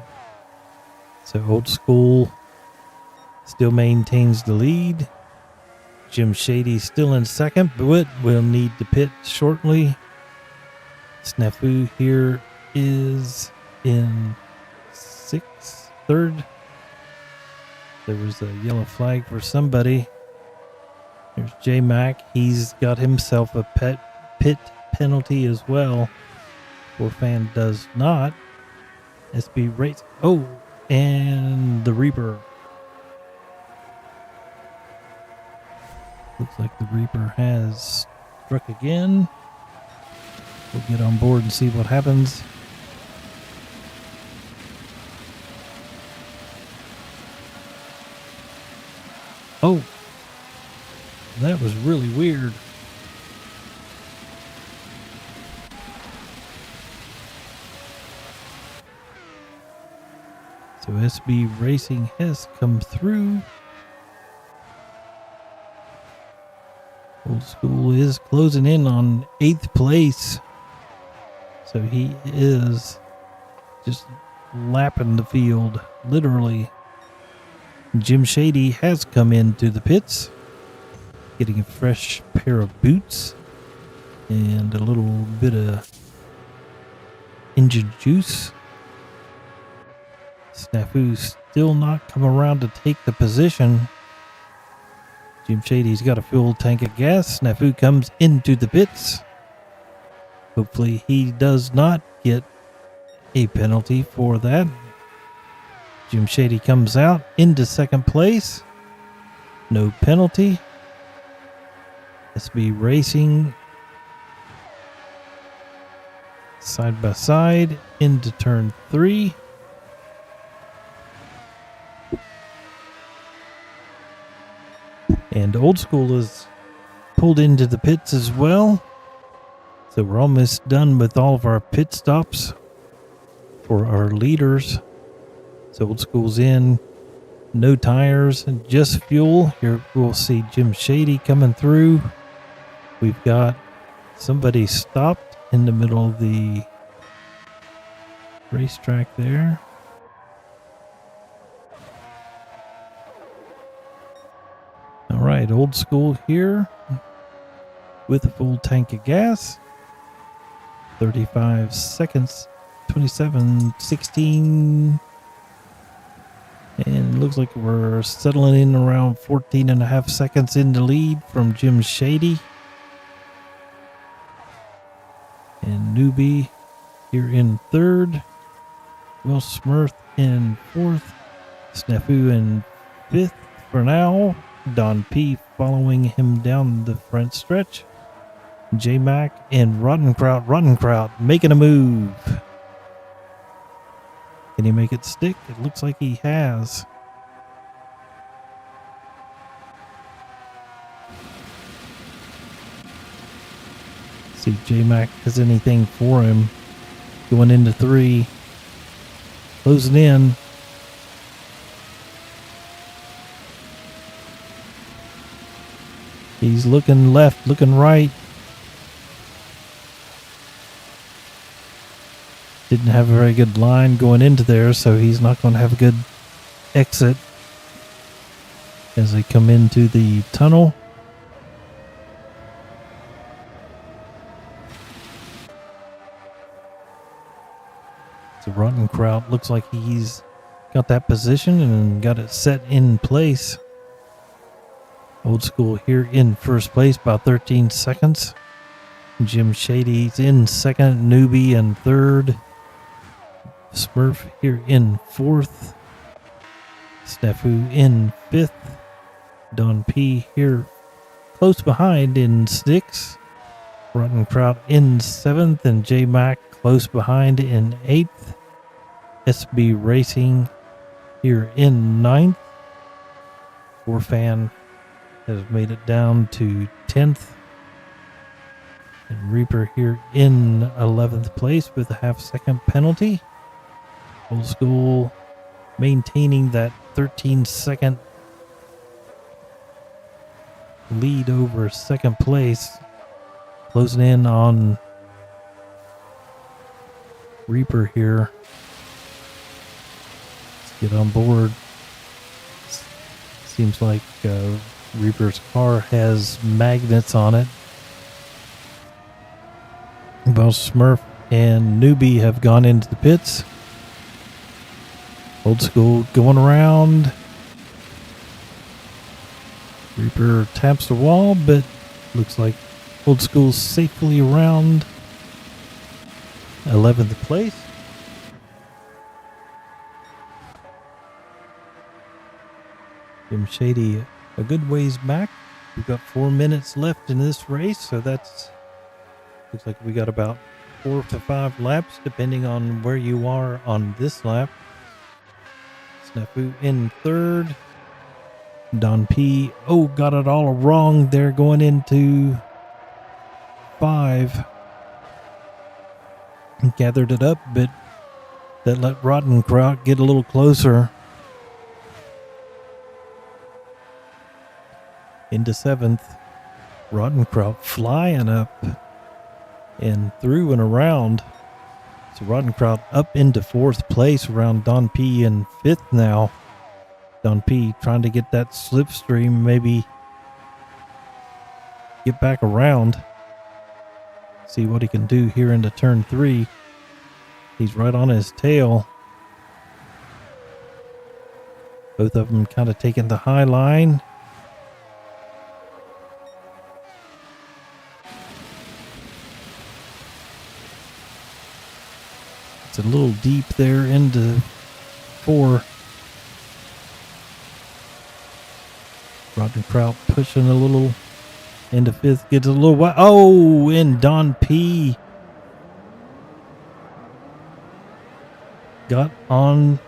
So Old School still maintains the lead. Jim Shady still in second, but will need to pit shortly. Snafu here is in third. There was a yellow flag for somebody. There's J-Mac. He's got himself a pit penalty as well. Fan does not. SB rates. Oh, and the Reaper. Looks like the Reaper has struck again. We'll get on board and see what happens. Oh, that was really weird. So SB Racing has come through. Old School is closing in on 8th place. So he is just lapping the field, literally. Jim Shady has come into the pits, getting a fresh pair of boots and a little bit of engine juice. Snafu's still not come around to take the position. Jim Shady's got a full tank of gas. Snafu comes into the pits. Hopefully he does not get a penalty for that. Jim Shady comes out into second place. No penalty. SB Racing side by side into turn 3. And Old School is pulled into the pits as well. So we're almost done with all of our pit stops for our leaders. So Old School's in. No tires, just fuel. Here we'll see Jim Shady coming through. We've got somebody stopped in the middle of the racetrack there. All right, Old School here with a full tank of gas. 35 seconds, 27, 16. And it looks like we're settling in around 14 and a half seconds in the lead from Jim Shady. And Newbie here in third. Will Smurf in fourth. Snafu in fifth for now. Don P following him down the front stretch. J-Mac and Rottenkraut making a move. Can he make it stick? It looks like he has. See if J-Mac has anything for him. Going into 3. Closing in. He's looking left, looking right. Didn't have a very good line going into there, so he's not going to have a good exit as they come into the tunnel. So Rottenkraut looks like he's got that position and got it set in place. Old School here in first place, about 13 seconds. Jim Shady's in second, Newbie in third. Smurf here in fourth. Snafu in fifth. Don P here close behind in sixth. Rottenkraut in seventh, and J Mac close behind in eighth. SB Racing here in ninth. Warfan has made it down to 10th. And Reaper here in 11th place with a half-second penalty. Old School maintaining that 13-second lead over second place. Closing in on Reaper here. Let's get on board. Seems like Reaper's car has magnets on it. Well, Smurf and Newbie have gone into the pits. Old School going around. Reaper taps the wall, but looks like Old School's safely around 11th place. Jim Shady a good ways back. We've got 4 minutes left in this race, so that's looks like we got about 4 to 5 laps, depending on where you are on this lap. Snafu in third. Don P. Oh, got it all wrong there going into 5. Gathered it up, but that let Rottenkraut get a little closer. Into 7th. Rottenkraut flying up and through and around. So Rottenkraut up into 4th place around Don P in 5th now. Don P trying to get that slipstream, maybe get back around. See what he can do here into turn 3. He's right on his tail. Both of them kind of taking the high line. It's a little deep there into 4. Rottenkraut pushing a little into 5th, gets a little wide. Oh, and Don P got on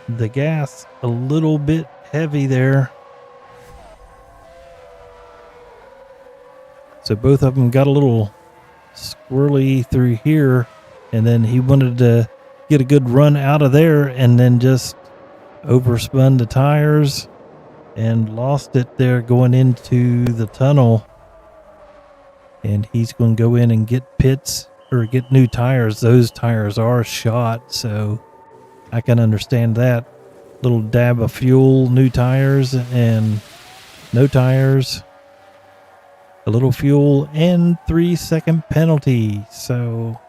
the gas a little bit heavy there. So both of them got a little squirrely through here, and then he wanted to get a good run out of there and then just overspun the tires and lost it there going into the tunnel. And he's going to go in and get pits or get new tires. Those tires are shot, so I can understand that. Little dab of fuel, new tires, and no tires. A little fuel and 3-second penalty. So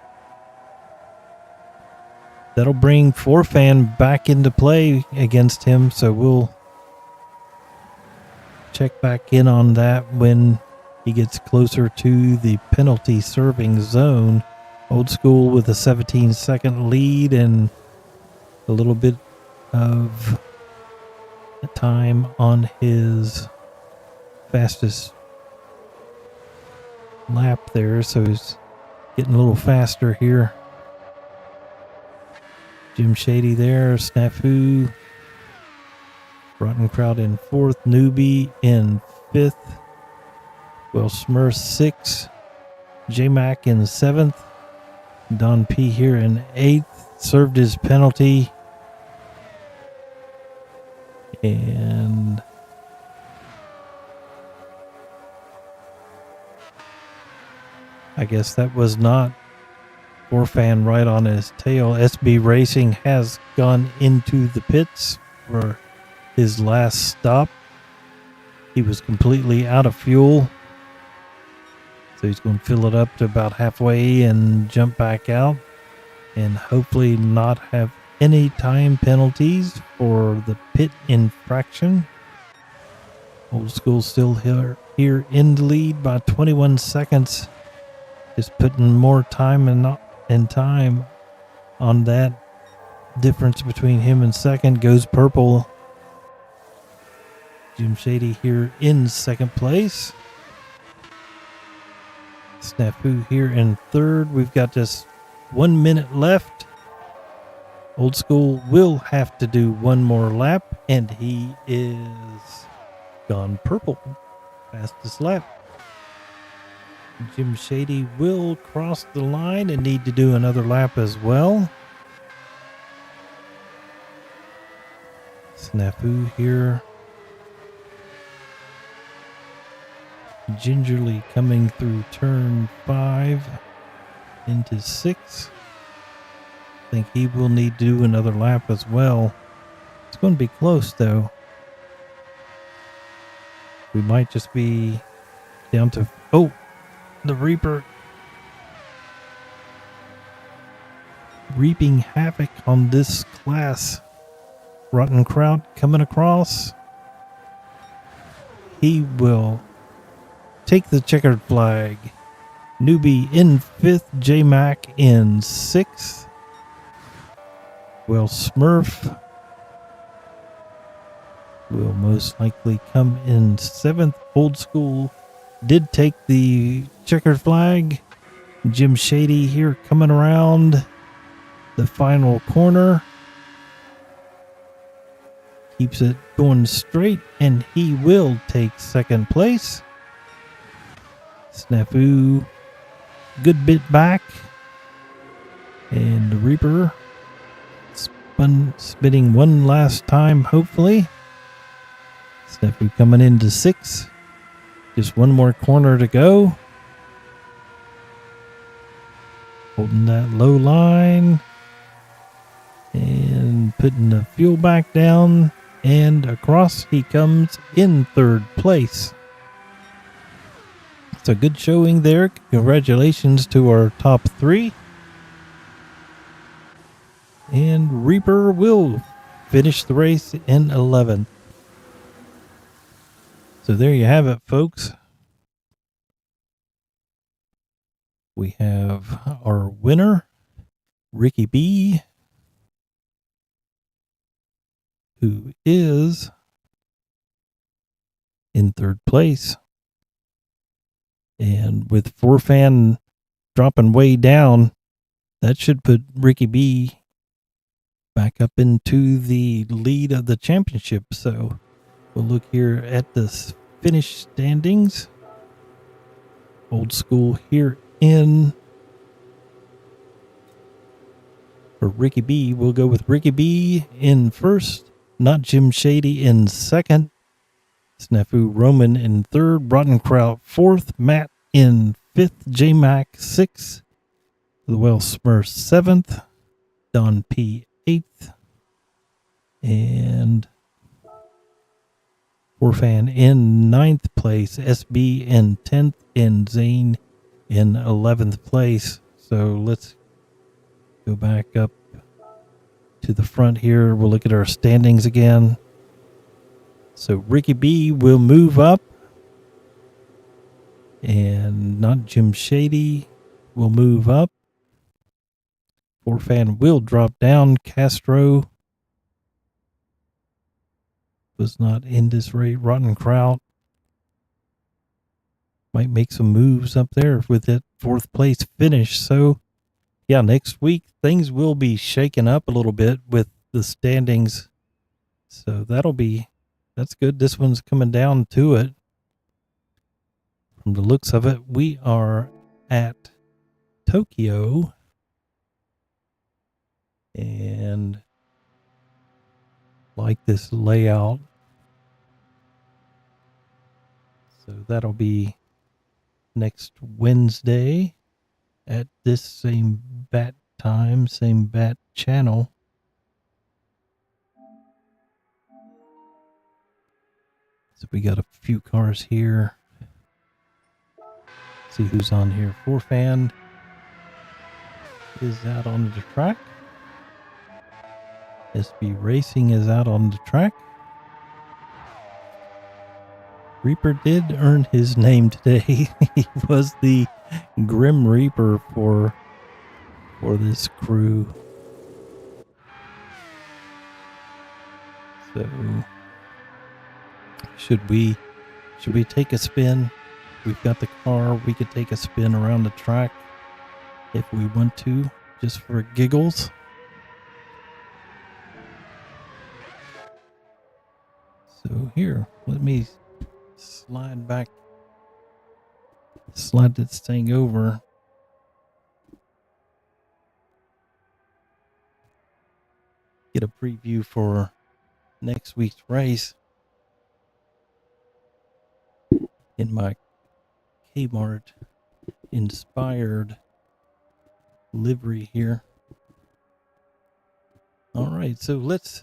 that'll bring Forfan back into play against him. So we'll check back in on that when he gets closer to the penalty serving zone. Old School with a 17-second lead and a little bit of time on his fastest lap there, so he's getting a little faster here. Jim Shady there, Snafu. Rottenkraut in 4th, Newbie in 5th. Well, Smurf 6th, J-Mac in 7th, Don P here in 8th, served his penalty, and I guess that was not Forfan right on his tail. SB Racing has gone into the pits for his last stop. He was completely out of fuel. So he's going to fill it up to about halfway and jump back out. And hopefully not have any time penalties for the pit infraction. Old School still here in the lead by 21 seconds. Just putting more time and time on that. Difference between him and second goes purple. Jim Shady here in second place. Snafu here in third. We've got just 1 minute left. Old School will have to do one more lap, and he is gone purple. Fastest lap. Jim Shady will cross the line and need to do another lap as well. Snafu here. Gingerly coming through turn 5 into 6. I think he will need to do another lap as well. It's going to be close though. We might just be down to... Oh, the Reaper reaping havoc on this class. Rotten Kraut coming across. He will take the checkered flag. Newbie in 5th, J-Mac in 6th. Well, Smurf will most likely come in 7th. Old School did take the checkered flag. Jim Shady here coming around the final corner. Keeps it going straight, and he will take second place. Snafu, good bit back. And the Reaper spinning one last time, hopefully. Snafu coming into 6th. Just one more corner to go. Holding that low line. And putting the fuel back down. And across he comes in 3rd place. It's a good showing there. Congratulations to our top 3. And Reaper will finish the race in 11th. So there you have it, folks. We have our winner, Ricky B, who is in 3rd place. And with Forfan dropping way down, that should put Ricky B back up into the lead of the championship. So we'll look here at the finish standings. Old School here in for Ricky B. We'll go with Ricky B in 1st, not Jim Shady in 2nd. Snafu Roman in 3rd, Rotten Kraut 4th, Matt in 5th, J-Mac 6th, The Well Smurf 7th, Don P 8th, and Orfan in 9th place, SB in 10th, and Zane in 11th place. So let's go back up to the front here. We'll look at our standings again. So Ricky B will move up, and not Jim Shady will move up. Forfan will drop down. Castro was not in this race. Rotten Kraut might make some moves up there with that 4th place finish. So yeah, next week things will be shaken up a little bit with the standings. So that's good. This one's coming down to it. From the looks of it, we are at Tokyo. And like this layout. So that'll be next Wednesday at this same bat time, same bat channel. So we got a few cars here. See who's on here. Forfan is out on the track. SB Racing is out on the track. Reaper did earn his name today. He was the Grim Reaper for this crew. So should we take a spin? We've got the car. We could take a spin around the track if we want to, just for giggles. So here, let me slide this thing over. Get a preview for next week's race in my Kmart inspired livery here. All right, so let's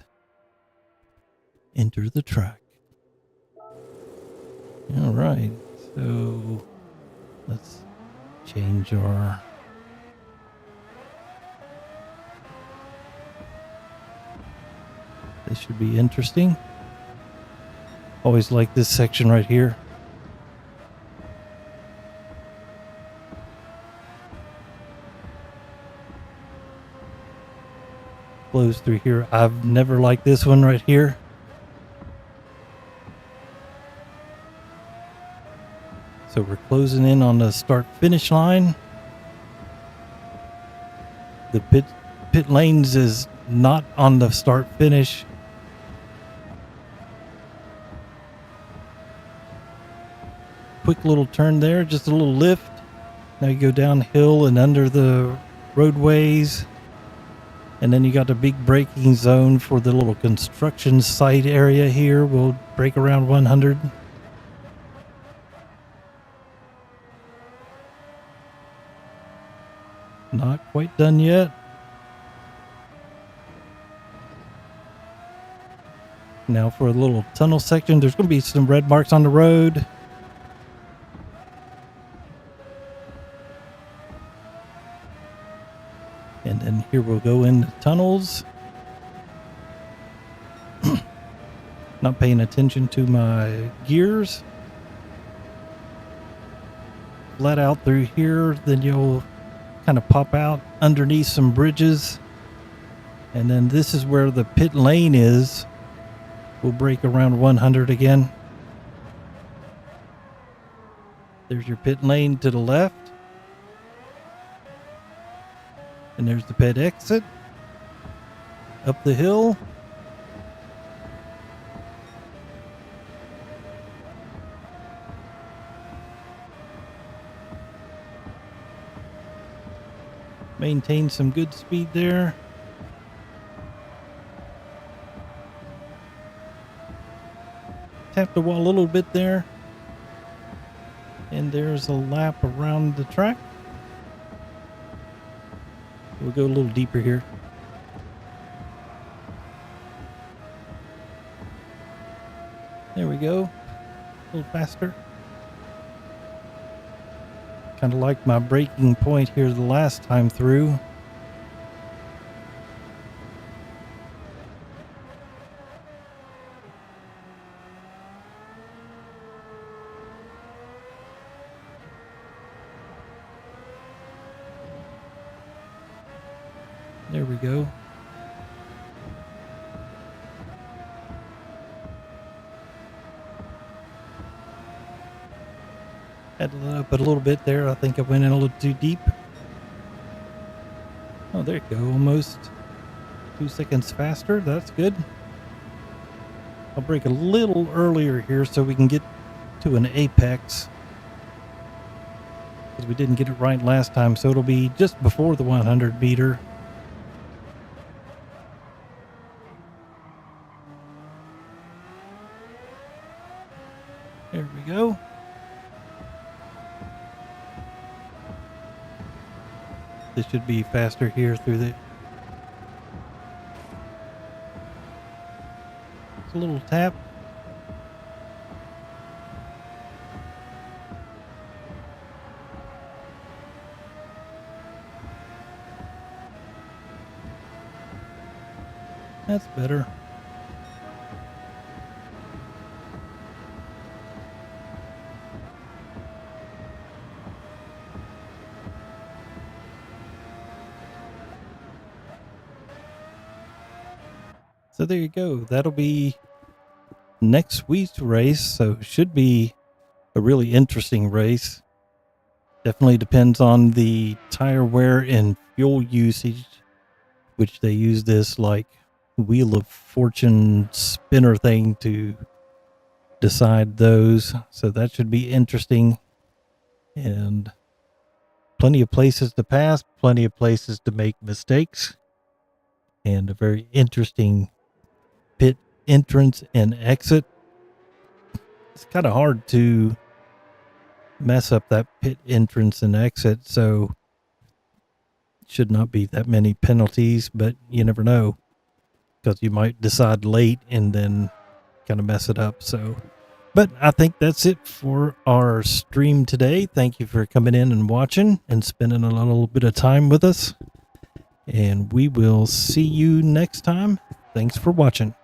enter the track. All right, so let's change our this should be interesting. Always like this section right here. Flows through here. I've never liked this one right here. So we're closing in on the start-finish line. The pit lanes is not on the start-finish. Quick little turn there, just a little lift. Now you go downhill and under the roadways. And then you got the big braking zone for the little construction site area here. We'll brake around 100. Not quite done yet. Now for a little tunnel section, there's going to be some red marks on the road. And then here we'll go into tunnels. Not paying attention to my gears. Let out through here, then you'll kind of pop out underneath some bridges. And then this is where the pit lane is. We'll brake around 100 again. There's your pit lane to the left. And there's the pit exit. Up the hill. Maintain some good speed there. Tap the wall a little bit there. And there's a lap around the track. We'll go a little deeper here. There we go. A little faster. Kind of like my braking point here the last time through. There we go. Had to let up a little bit there. I think I went in a little too deep. Oh, there you go. Almost 2 seconds faster. That's good. I'll brake a little earlier here so we can get to an apex. Because we didn't get it right last time, so it'll be just before the 100 meter. There we go. This should be faster here through the... It's a little tap. That's better. So there you go. That'll be next week's race. So should be a really interesting race. Definitely depends on the tire wear and fuel usage, which they use this like Wheel of Fortune spinner thing to decide those. So that should be interesting. And plenty of places to pass, plenty of places to make mistakes, and a very interesting pit entrance and exit. It's kind of hard to mess up that pit entrance and exit, so should not be that many penalties, but you never know, because you might decide late and then kind of mess it up. So, but I think that's it for our stream today. Thank you for coming in and watching and spending a little bit of time with us, and we will see you next time. Thanks for watching.